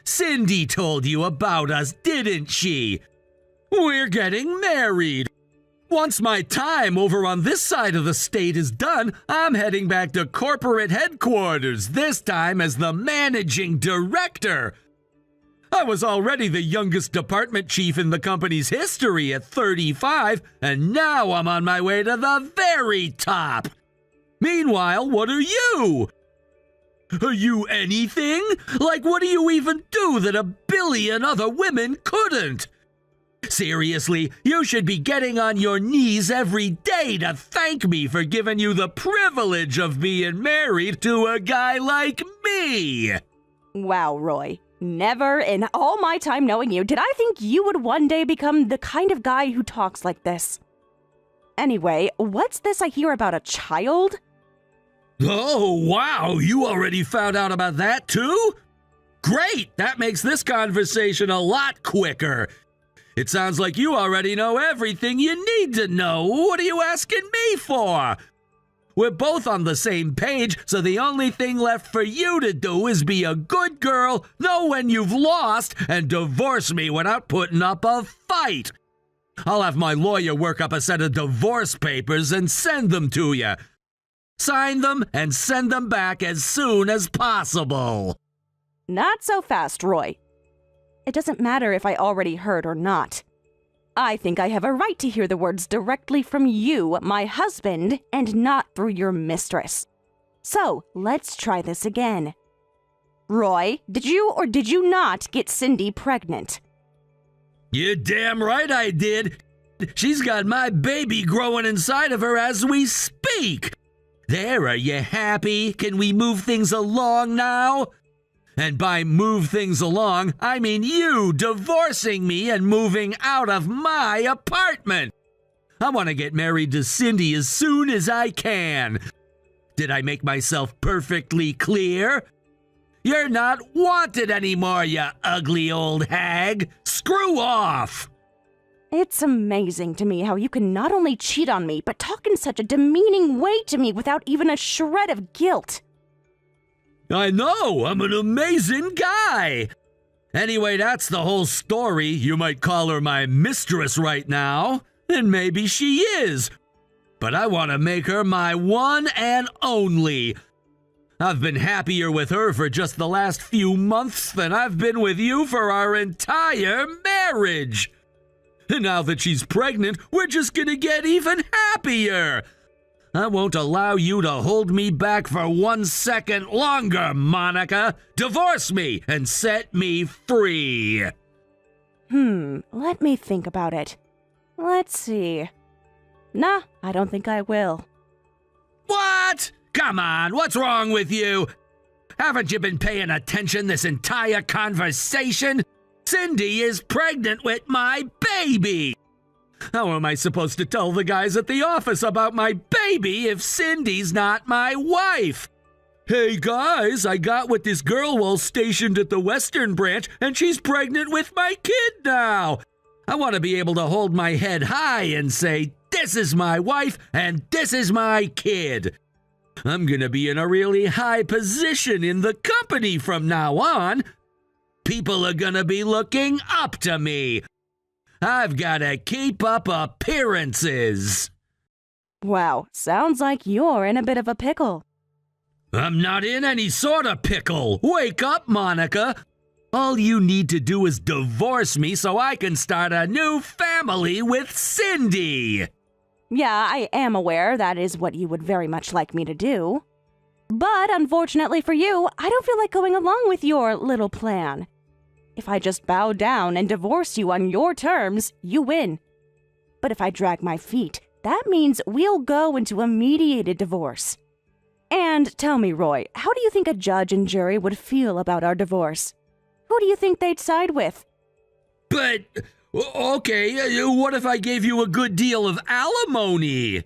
Cindy told you about us, didn't she? We're getting married. Once my time over on this side of the state is done, I'm heading back to corporate headquarters, this time as the managing director. I was already the youngest department chief in the company's history at 35, and now I'm on my way to the very top. Meanwhile, what are you? Are you anything? Like, what do you even do that a billion other women couldn't? Seriously, you should be getting on your knees every day to thank me for giving you the privilege of being married to a guy like me. Wow, Roy. Never in all my time knowing you did I think you would one day become the kind of guy who talks like this. Anyway, what's this I hear about a child? Oh, wow, you already found out about that too? Great, that makes this conversation a lot quicker. It sounds like you already know everything you need to know. What are you asking me for? We're both on the same page, so the only thing left for you to do is be a good girl, know when you've lost, and divorce me without putting up a fight. I'll have my lawyer work up a set of divorce papers and send them to you. Sign them and send them back as soon as possible. Not so fast, Roy. It doesn't matter if I already heard or not. I think I have a right to hear the words directly from you, my husband, and not through your mistress. So, let's try this again. Roy, did you or did you not get Cindy pregnant? You're damn right I did. She's got my baby growing inside of her as we speak. There, are you happy? Can we move things along now? And by move things along, I mean you divorcing me and moving out of my apartment. I want to get married to Cindy as soon as I can. Did I make myself perfectly clear? You're not wanted anymore, you ugly old hag. Screw off! It's amazing to me how you can not only cheat on me, but talk in such a demeaning way to me without even a shred of guilt. I know, I'm an amazing guy. Anyway, that's the whole story. You might call her my mistress right now, and maybe she is. But I want to make her my one and only. I've been happier with her for just the last few months than I've been with you for our entire marriage. And now that she's pregnant, we're just gonna get even happier. I won't allow you to hold me back for 1 second longer, Monica. Divorce me and set me free. Let me think about it. Let's see. Nah, I don't think I will. What? Come on, what's wrong with you? Haven't you been paying attention this entire conversation? Cindy is pregnant with my baby. How am I supposed to tell the guys at the office about my baby if Cindy's not my wife? Hey guys, I got with this girl while stationed at the Western branch, and she's pregnant with my kid now. I want to be able to hold my head high and say, this is my wife and this is my kid. I'm gonna be in a really high position in the company from now on. People are gonna be looking up to me. I've gotta keep up appearances. Wow, sounds like you're in a bit of a pickle. I'm not in any sort of pickle. Wake up, Monica. All you need to do is divorce me so I can start a new family with Cindy. Yeah, I am aware that is what you would very much like me to do. But unfortunately for you, I don't feel like going along with your little plan. If I just bow down and divorce you on your terms, you win. But if I drag my feet, that means we'll go into a mediated divorce. And tell me, Roy, how do you think a judge and jury would feel about our divorce? Who do you think they'd side with? But, okay, what if I gave you a good deal of alimony?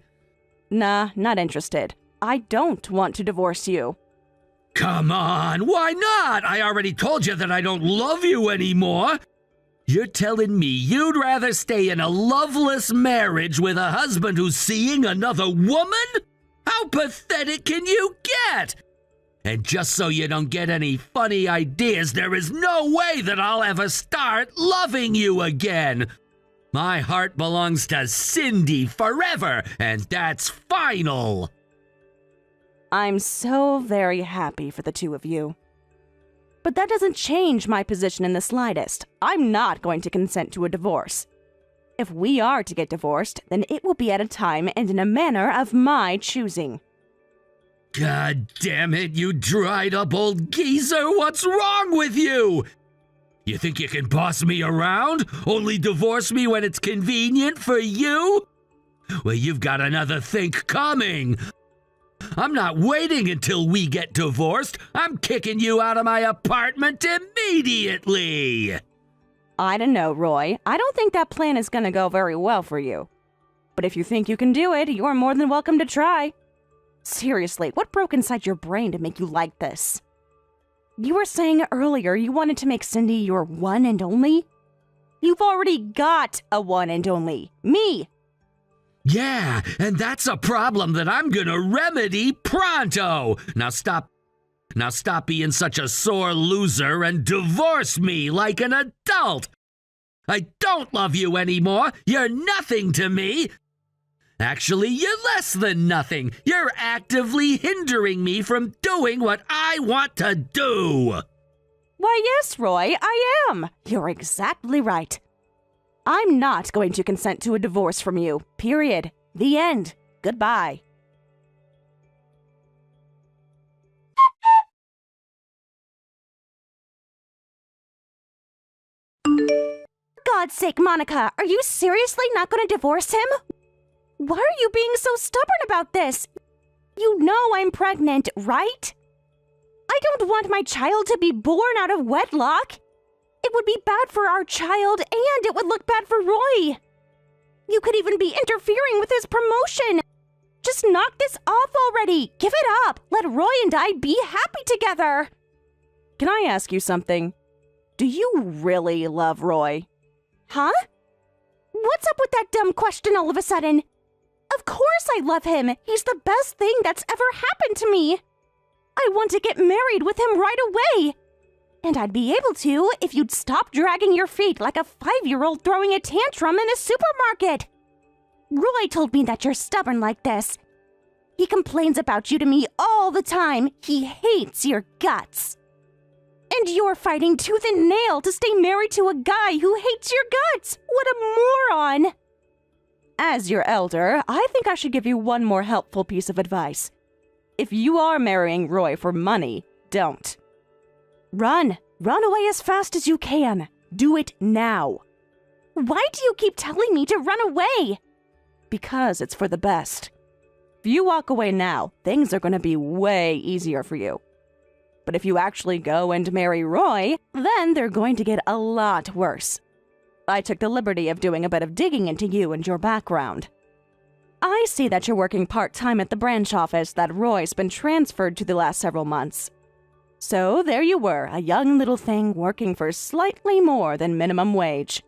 Nah, not interested. I don't want to divorce you. Come on, why not? I already told you that I don't love you anymore. You're telling me you'd rather stay in a loveless marriage with a husband who's seeing another woman? How pathetic can you get? And just so you don't get any funny ideas, there is no way that I'll ever start loving you again. My heart belongs to Cindy forever, and that's final. I'm so very happy for the two of you. But that doesn't change my position in the slightest. I'm not going to consent to a divorce. If we are to get divorced, then it will be at a time and in a manner of my choosing. God damn it, you dried up old geezer! What's wrong with you? You think you can boss me around? Only divorce me when it's convenient for you? Well, you've got another think coming. I'm not waiting until we get divorced. I'm kicking you out of my apartment immediately. I don't know, Roy. I don't think that plan is going to go very well for you. But if you think you can do it, you're more than welcome to try. Seriously, what broke inside your brain to make you like this? You were saying earlier you wanted to make Cindy your one and only? You've already got a one and only, me. Yeah, and that's a problem that I'm gonna remedy pronto. Now stop being such a sore loser and divorce me like an adult. I don't love you anymore. You're nothing to me. Actually, you're less than nothing. You're actively hindering me from doing what I want to do. Why, yes, Roy, I am. You're exactly right. I'm not going to consent to a divorce from you. Period. The end. Goodbye. God's sake, Monica, are you seriously not going to divorce him? Why are you being so stubborn about this? You know I'm pregnant, right? I don't want my child to be born out of wedlock. It would be bad for our child, and it would look bad for Roy. You could even be interfering with his promotion. Just knock this off already. Give it up. Let Roy and I be happy together. Can I ask you something? Do you really love Roy? Huh? What's up with that dumb question all of a sudden? Of course I love him. He's the best thing that's ever happened to me. I want to get married with him right away. And I'd be able to if you'd stop dragging your feet like a 5-year-old throwing a tantrum in a supermarket. Roy told me that you're stubborn like this. He complains about you to me all the time. He hates your guts. And you're fighting tooth and nail to stay married to a guy who hates your guts. What a moron. As your elder, I think I should give you one more helpful piece of advice. If you are marrying Roy for money, don't. Run. Run away as fast as you can. Do it now. Why do you keep telling me to run away? Because it's for the best. If you walk away now, things are going to be way easier for you. But if you actually go and marry Roy, then they're going to get a lot worse. I took the liberty of doing a bit of digging into you and your background. I see that you're working part-time at the branch office that Roy's been transferred to the last several months. So there you were, a young little thing working for slightly more than minimum wage.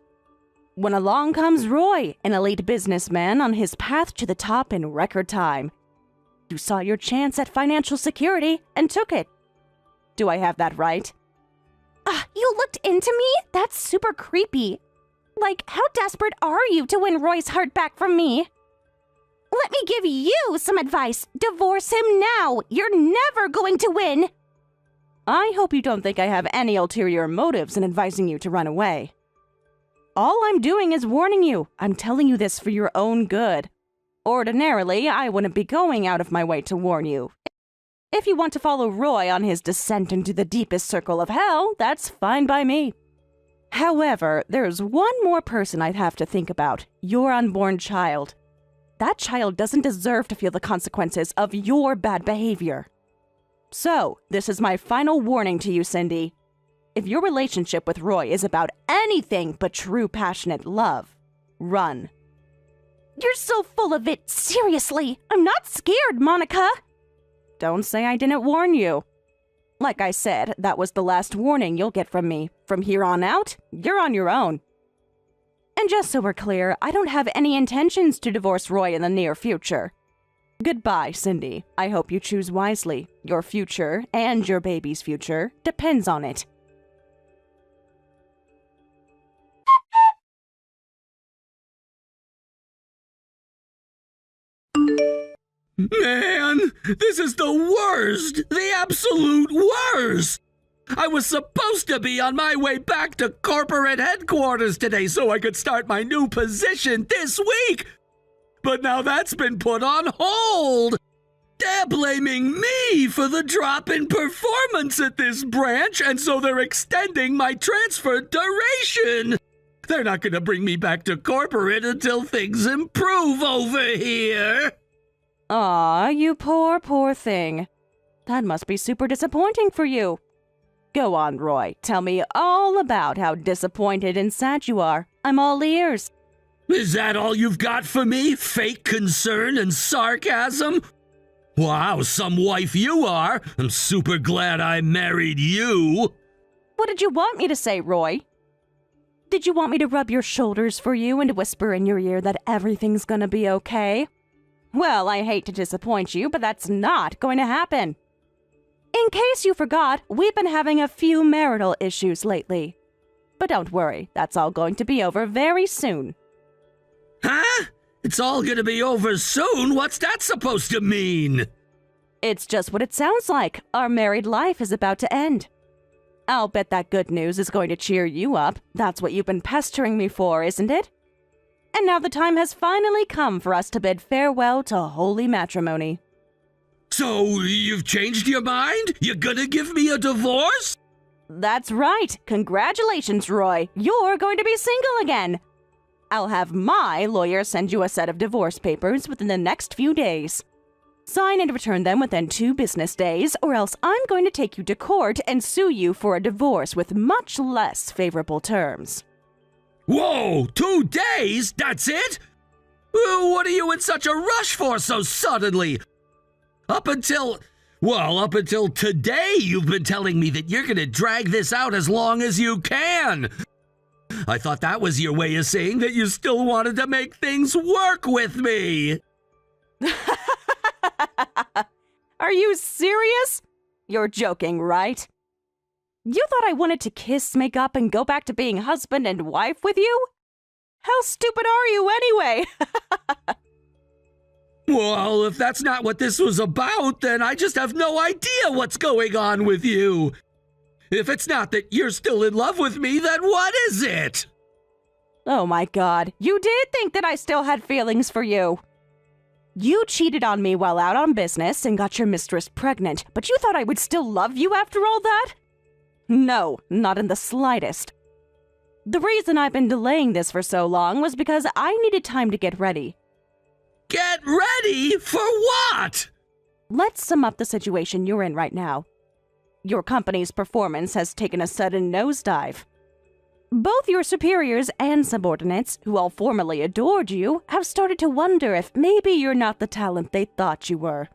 When along comes Roy, an elite businessman on his path to the top in record time. You saw your chance at financial security and took it. Do I have that right? You looked into me? That's super creepy. Like, how desperate are you to win Roy's heart back from me? Let me give you some advice. Divorce him now. You're never going to win. I hope you don't think I have any ulterior motives in advising you to run away. All I'm doing is warning you. I'm telling you this for your own good. Ordinarily, I wouldn't be going out of my way to warn you. If you want to follow Roy on his descent into the deepest circle of hell, that's fine by me. However, there's one more person I'd have to think about, your unborn child. That child doesn't deserve to feel the consequences of your bad behavior. So, this is my final warning to you, Cindy. If your relationship with Roy is about anything but true passionate love, run. You're so full of it. Seriously, I'm not scared, Monica. Don't say I didn't warn you. Like I said, that was the last warning you'll get from me. From here on out, you're on your own. And just so we're clear, I don't have any intentions to divorce Roy in the near future. Goodbye, Cindy. I hope you choose wisely. Your future, and your baby's future, depends on it. Man, this is the worst! The absolute worst! I was supposed to be on my way back to corporate headquarters today so I could start my new position this week! But now that's been put on hold! They're blaming me for the drop in performance at this branch, and so they're extending my transfer duration! They're not gonna bring me back to corporate until things improve over here! Aw, you poor, poor thing. That must be super disappointing for you. Go on, Roy. Tell me all about how disappointed and sad you are. I'm all ears. Is that all you've got for me? Fake concern and sarcasm? Wow, some wife you are. I'm super glad I married you. What did you want me to say, Roy? Did you want me to rub your shoulders for you and whisper in your ear that everything's gonna be okay? Well, I hate to disappoint you, but that's not going to happen. In case you forgot, we've been having a few marital issues lately. But don't worry, that's all going to be over very soon. Huh? It's all gonna be over soon? What's that supposed to mean? It's just what it sounds like. Our married life is about to end. I'll bet that good news is going to cheer you up. That's what you've been pestering me for, isn't it? And now the time has finally come for us to bid farewell to holy matrimony. So, you've changed your mind? You're gonna give me a divorce? That's right. Congratulations, Roy. You're going to be single again. I'll have my lawyer send you a set of divorce papers within the next few days. Sign and return them within 2 business days, or else I'm going to take you to court and sue you for a divorce with much less favorable terms. Whoa, 2 days? That's it? What are you in such a rush for so suddenly? Up until today, you've been telling me that you're gonna drag this out as long as you can. I thought that was your way of saying that you still wanted to make things work with me. Are you serious? You're joking, right? You thought I wanted to kiss, make up, and go back to being husband and wife with you? How stupid are you anyway? Well, if that's not what this was about, then I just have no idea what's going on with you. If it's not that you're still in love with me, then what is it? Oh my God, you did think that I still had feelings for you. You cheated on me while out on business and got your mistress pregnant, but you thought I would still love you after all that? No, not in the slightest. The reason I've been delaying this for so long was because I needed time to get ready. Get ready for what? Let's sum up the situation you're in right now. Your company's performance has taken a sudden nosedive. Both your superiors and subordinates, who all formerly adored you, have started to wonder if maybe you're not the talent they thought you were.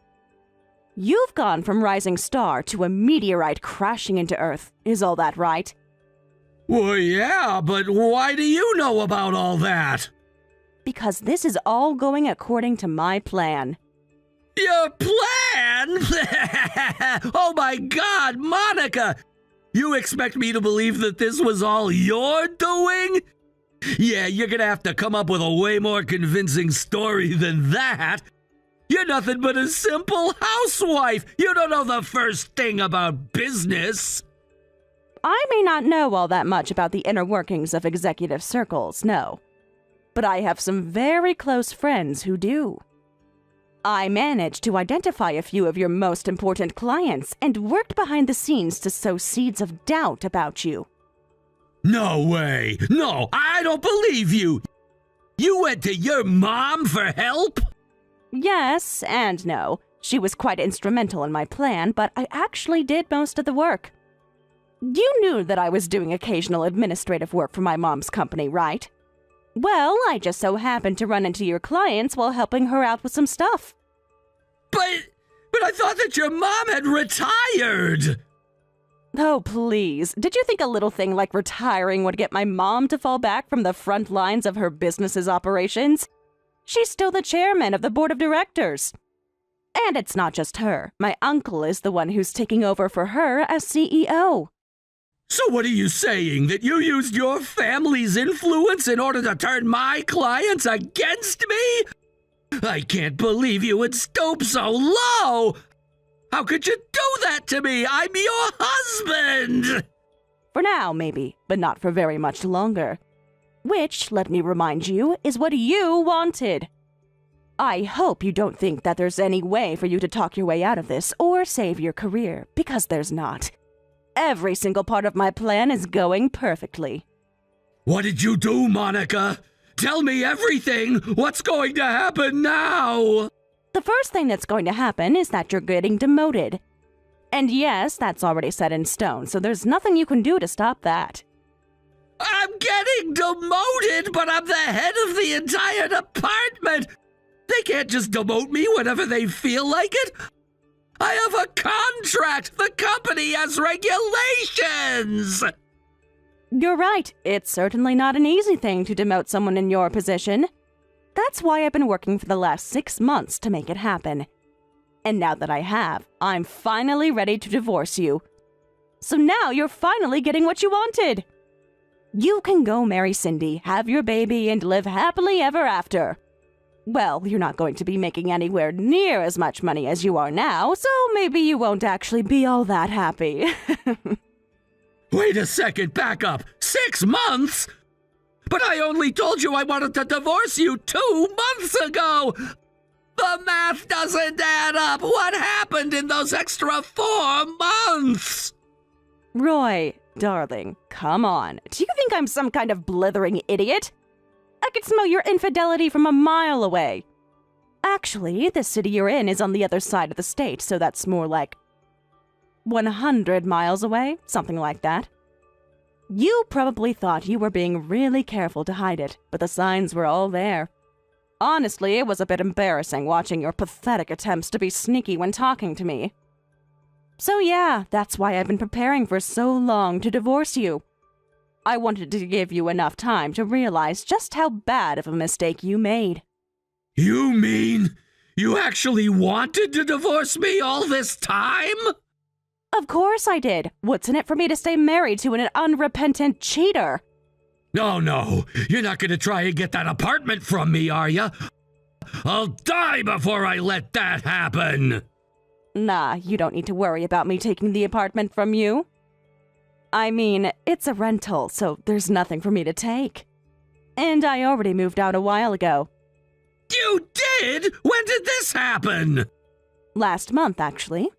You've gone from rising star to a meteorite crashing into Earth. Is all that right? Well, yeah, but why do you know about all that? Because this is all going according to my plan. Your plan? Oh my God, Monica! You expect me to believe that this was all your doing? Yeah, you're gonna have to come up with a way more convincing story than that. You're nothing but a simple housewife. You don't know the first thing about business. I may not know all that much about the inner workings of executive circles, no. But I have some very close friends who do. I managed to identify a few of your most important clients and worked behind the scenes to sow seeds of doubt about you. No way! No, I don't believe you! You went to your mom for help? Yes and no. She was quite instrumental in my plan, but I actually did most of the work. You knew that I was doing occasional administrative work for my mom's company, right? Well, I just so happened to run into your clients while helping her out with some stuff. But I thought that your mom had retired! Oh, please. Did you think a little thing like retiring would get my mom to fall back from the front lines of her business's operations? She's still the chairman of the board of directors. And it's not just her. My uncle is the one who's taking over for her as CEO. So what are you saying? That you used your family's influence in order to turn my clients against me? I can't believe you would stoop so low! How could you do that to me? I'm your husband! For now, maybe, but not for very much longer. Which, let me remind you, is what you wanted. I hope you don't think that there's any way for you to talk your way out of this or save your career, because there's not. Every single part of my plan is going perfectly. What did you do, Monica? Tell me everything! What's going to happen now? The first thing that's going to happen is that you're getting demoted. And yes, that's already set in stone, so there's nothing you can do to stop that. I'm getting demoted, but I'm the head of the entire department! They can't just demote me whenever they feel like it! I have a contract! The company has regulations! You're right, it's certainly not an easy thing to demote someone in your position. That's why I've been working for the last 6 months to make it happen. And now that I have, I'm finally ready to divorce you. So now you're finally getting what you wanted. You can go marry Cindy, have your baby, and live happily ever after. Well, you're not going to be making anywhere near as much money as you are now, so maybe you won't actually be all that happy. Wait a second, back up. 6 months? But I only told you I wanted to divorce you 2 months ago! The math doesn't add up! What happened in those extra 4 months? Roy, darling, come on. Do you think I'm some kind of blithering idiot? I could smell your infidelity from a mile away. Actually, the city you're in is on the other side of the state, so that's more like 100 miles away, something like that. You probably thought you were being really careful to hide it, but the signs were all there. Honestly, it was a bit embarrassing watching your pathetic attempts to be sneaky when talking to me. So yeah, that's why I've been preparing for so long to divorce you. I wanted to give you enough time to realize just how bad of a mistake you made. You mean you actually wanted to divorce me all this time? Of course I did. What's in it for me to stay married to an unrepentant cheater? No, you're not gonna try and get that apartment from me, are you? I'll die before I let that happen! Nah, you don't need to worry about me taking the apartment from you. I mean, it's a rental, so there's nothing for me to take. And I already moved out a while ago. You did? When did this happen? Last month, actually.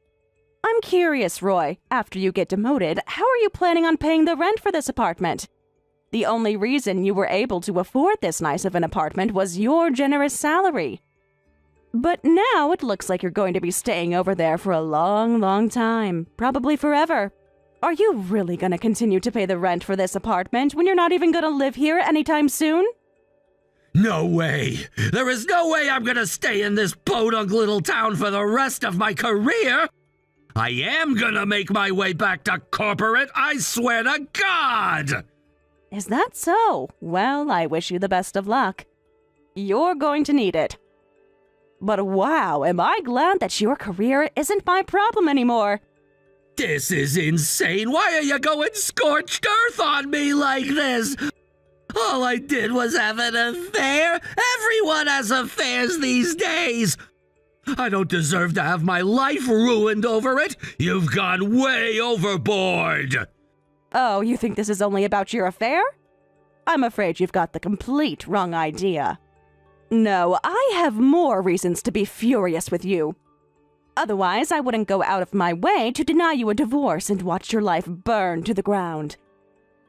I'm curious, Roy, after you get demoted, how are you planning on paying the rent for this apartment? The only reason you were able to afford this nice of an apartment was your generous salary. But now it looks like you're going to be staying over there for a long, long time, probably forever. Are you really going to continue to pay the rent for this apartment when you're not even going to live here anytime soon? No way! There is no way I'm gonna stay in this podunk little town for the rest of my career! I am gonna make my way back to corporate, I swear to God! Is that so? Well, I wish you the best of luck. You're going to need it. But wow, am I glad that your career isn't my problem anymore. This is insane! Why are you going scorched earth on me like this? All I did was have an affair! Everyone has affairs these days! I don't deserve to have my life ruined over it! You've gone way overboard! Oh, you think this is only about your affair? I'm afraid you've got the complete wrong idea. No, I have more reasons to be furious with you. Otherwise, I wouldn't go out of my way to deny you a divorce and watch your life burn to the ground.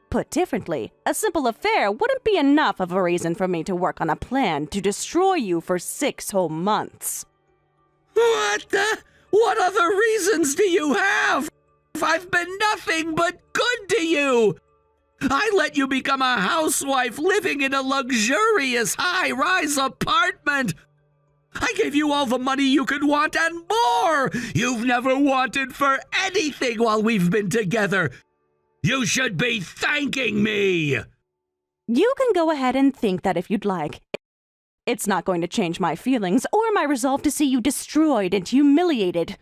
Put differently, a simple affair wouldn't be enough of a reason for me to work on a plan to destroy you for 6 whole months. What other reasons do you have? I've been nothing but good to you. I let you become a housewife living in a luxurious high-rise apartment. I gave you all the money you could want and more. You've never wanted for anything while we've been together. You should be thanking me. You can go ahead and think that if you'd like. It's not going to change my feelings or my resolve to see you destroyed and humiliated.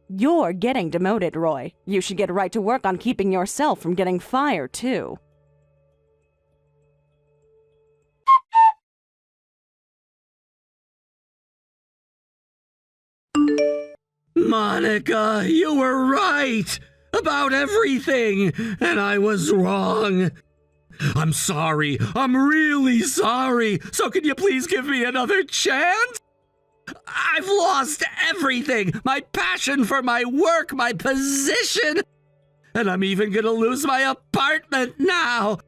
You're getting demoted, Roy. You should get right to work on keeping yourself from getting fired, too. Monica, you were right about everything, and I was wrong. I'm sorry. I'm really sorry. So can you please give me another chance? I've lost everything. My passion for my work, my position. And I'm even gonna lose my apartment now.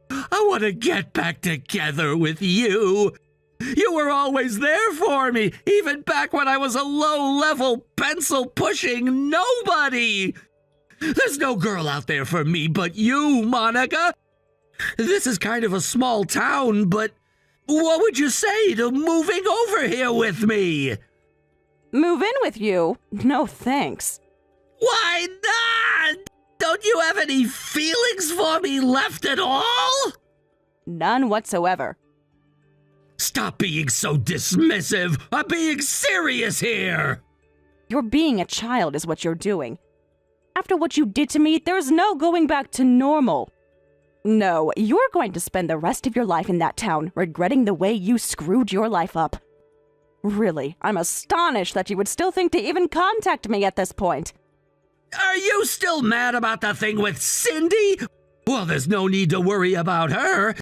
I want to get back together with you. You were always there for me, even back when I was a low-level, pencil-pushing nobody. There's no girl out there for me but you, Monica. This is kind of a small town, but what would you say to moving over here with me? Move in with you? No thanks. Why not? Don't you have any feelings for me left at all? None whatsoever. Stop being so dismissive. I'm being serious here. You're being a child is what you're doing. After what you did to me, there's no going back to normal. No, you're going to spend the rest of your life in that town, regretting the way you screwed your life up. Really, I'm astonished that you would still think to even contact me at this point. Are you still mad about the thing with Cindy? Well, there's no need to worry about her.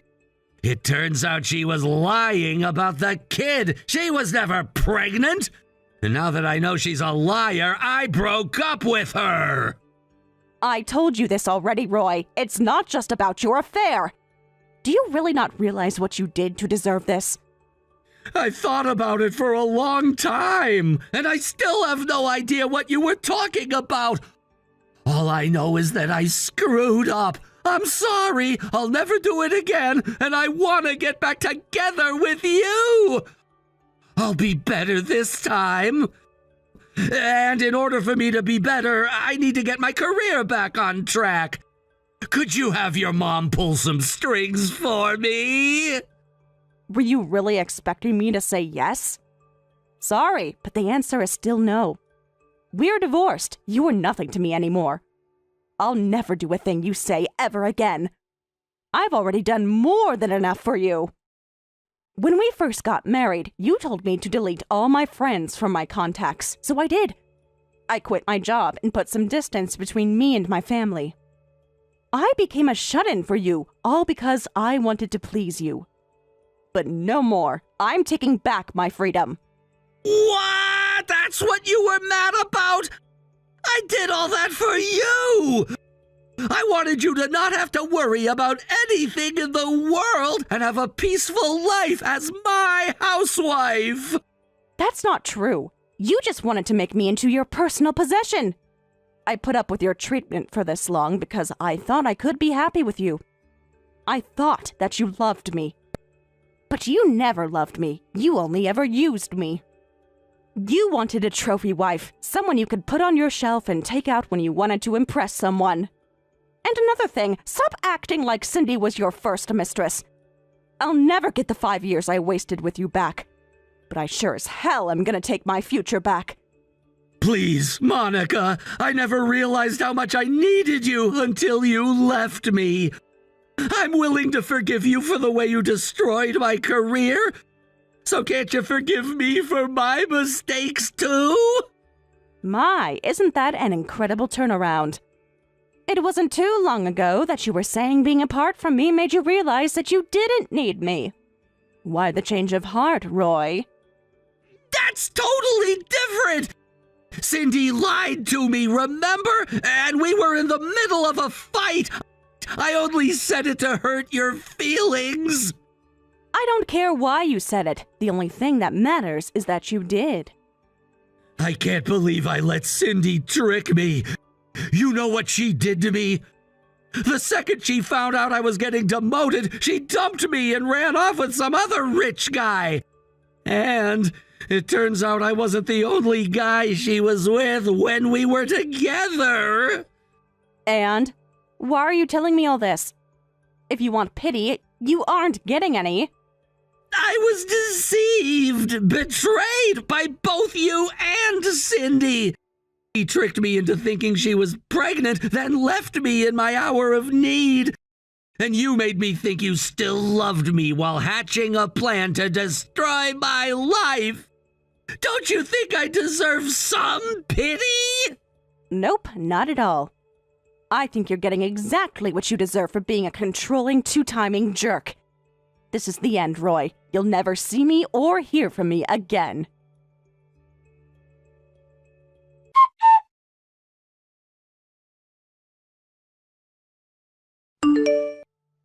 It turns out she was lying about the kid. She was never pregnant. And now that I know she's a liar, I broke up with her. I told you this already, Roy. It's not just about your affair. Do you really not realize what you did to deserve this? I thought about it for a long time, and I still have no idea what you were talking about. All I know is that I screwed up. I'm sorry. I'll never do it again, and I want to get back together with you. I'll be better this time. And in order for me to be better, I need to get my career back on track. Could you have your mom pull some strings for me? Were you really expecting me to say yes? Sorry, but the answer is still no. We're divorced. You are nothing to me anymore. I'll never do a thing you say ever again. I've already done more than enough for you. When we first got married, you told me to delete all my friends from my contacts, so I did. I quit my job and put some distance between me and my family. I became a shut-in for you, all because I wanted to please you. But no more. I'm taking back my freedom. What? That's what you were mad about? I did all that for you! I wanted you to not have to worry about anything in the world and have a peaceful life as my housewife! That's not true. You just wanted to make me into your personal possession. I put up with your treatment for this long because I thought I could be happy with you. I thought that you loved me. But you never loved me. You only ever used me. You wanted a trophy wife, someone you could put on your shelf and take out when you wanted to impress someone. And another thing, stop acting like Cindy was your first mistress. I'll never get the 5 years I wasted with you back. But I sure as hell am gonna take my future back. Please, Monica, I never realized how much I needed you until you left me. I'm willing to forgive you for the way you destroyed my career. So can't you forgive me for my mistakes too? My, isn't that an incredible turnaround? It wasn't too long ago that you were saying being apart from me made you realize that you didn't need me. Why the change of heart, Roy? That's totally different! Cindy lied to me, remember? And we were in the middle of a fight! I only said it to hurt your feelings! I don't care why you said it. The only thing that matters is that you did. I can't believe I let Cindy trick me. You know what she did to me? The second she found out I was getting demoted, she dumped me and ran off with some other rich guy. And it turns out I wasn't the only guy she was with when we were together. And? Why are you telling me all this? If you want pity, you aren't getting any. I was deceived, betrayed by both you and Cindy. He tricked me into thinking she was pregnant, then left me in my hour of need. And you made me think you still loved me while hatching a plan to destroy my life. Don't you think I deserve some pity? Nope, not at all. I think you're getting exactly what you deserve for being a controlling, two-timing jerk. This is the end, Roy. You'll never see me or hear from me again.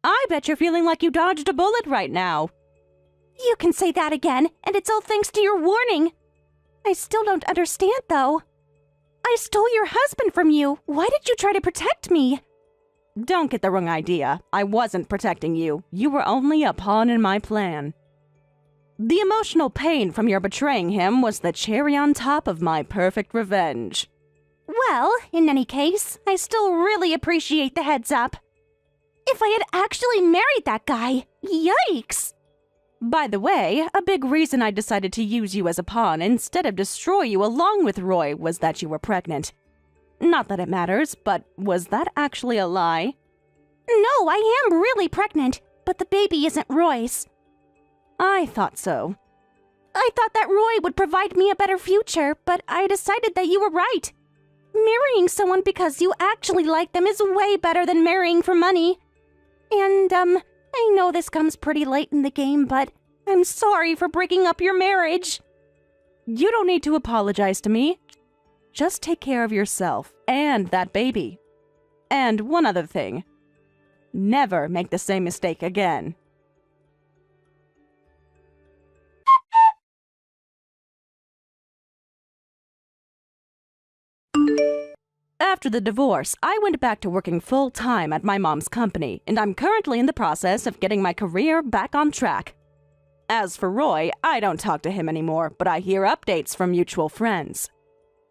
I bet you're feeling like you dodged a bullet right now. You can say that again, and it's all thanks to your warning. I still don't understand, though. I stole your husband from you. Why did you try to protect me? Don't get the wrong idea. I wasn't protecting you. You were only a pawn in my plan. The emotional pain from your betraying him was the cherry on top of my perfect revenge. Well, in any case, I still really appreciate the heads up. If I had actually married that guy, yikes! By the way, a big reason I decided to use you as a pawn instead of destroy you along with Roy was that you were pregnant. Not that it matters, but was that actually a lie? No, I am really pregnant, but the baby isn't Roy's. I thought so. I thought that Roy would provide me a better future, but I decided that you were right. Marrying someone because you actually like them is way better than marrying for money. And, I know this comes pretty late in the game, but I'm sorry for breaking up your marriage. You don't need to apologize to me. Just take care of yourself and that baby. And one other thing. Never make the same mistake again. After the divorce, I went back to working full-time at my mom's company, and I'm currently in the process of getting my career back on track. As for Roy, I don't talk to him anymore, but I hear updates from mutual friends.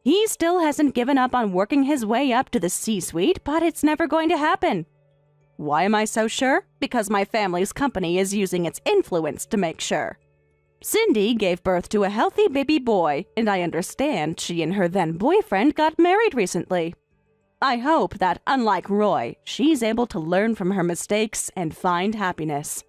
He still hasn't given up on working his way up to the C-suite, but it's never going to happen. Why am I so sure? Because my family's company is using its influence to make sure. Cindy gave birth to a healthy baby boy, and I understand she and her then-boyfriend got married recently. I hope that, unlike Roy, she's able to learn from her mistakes and find happiness.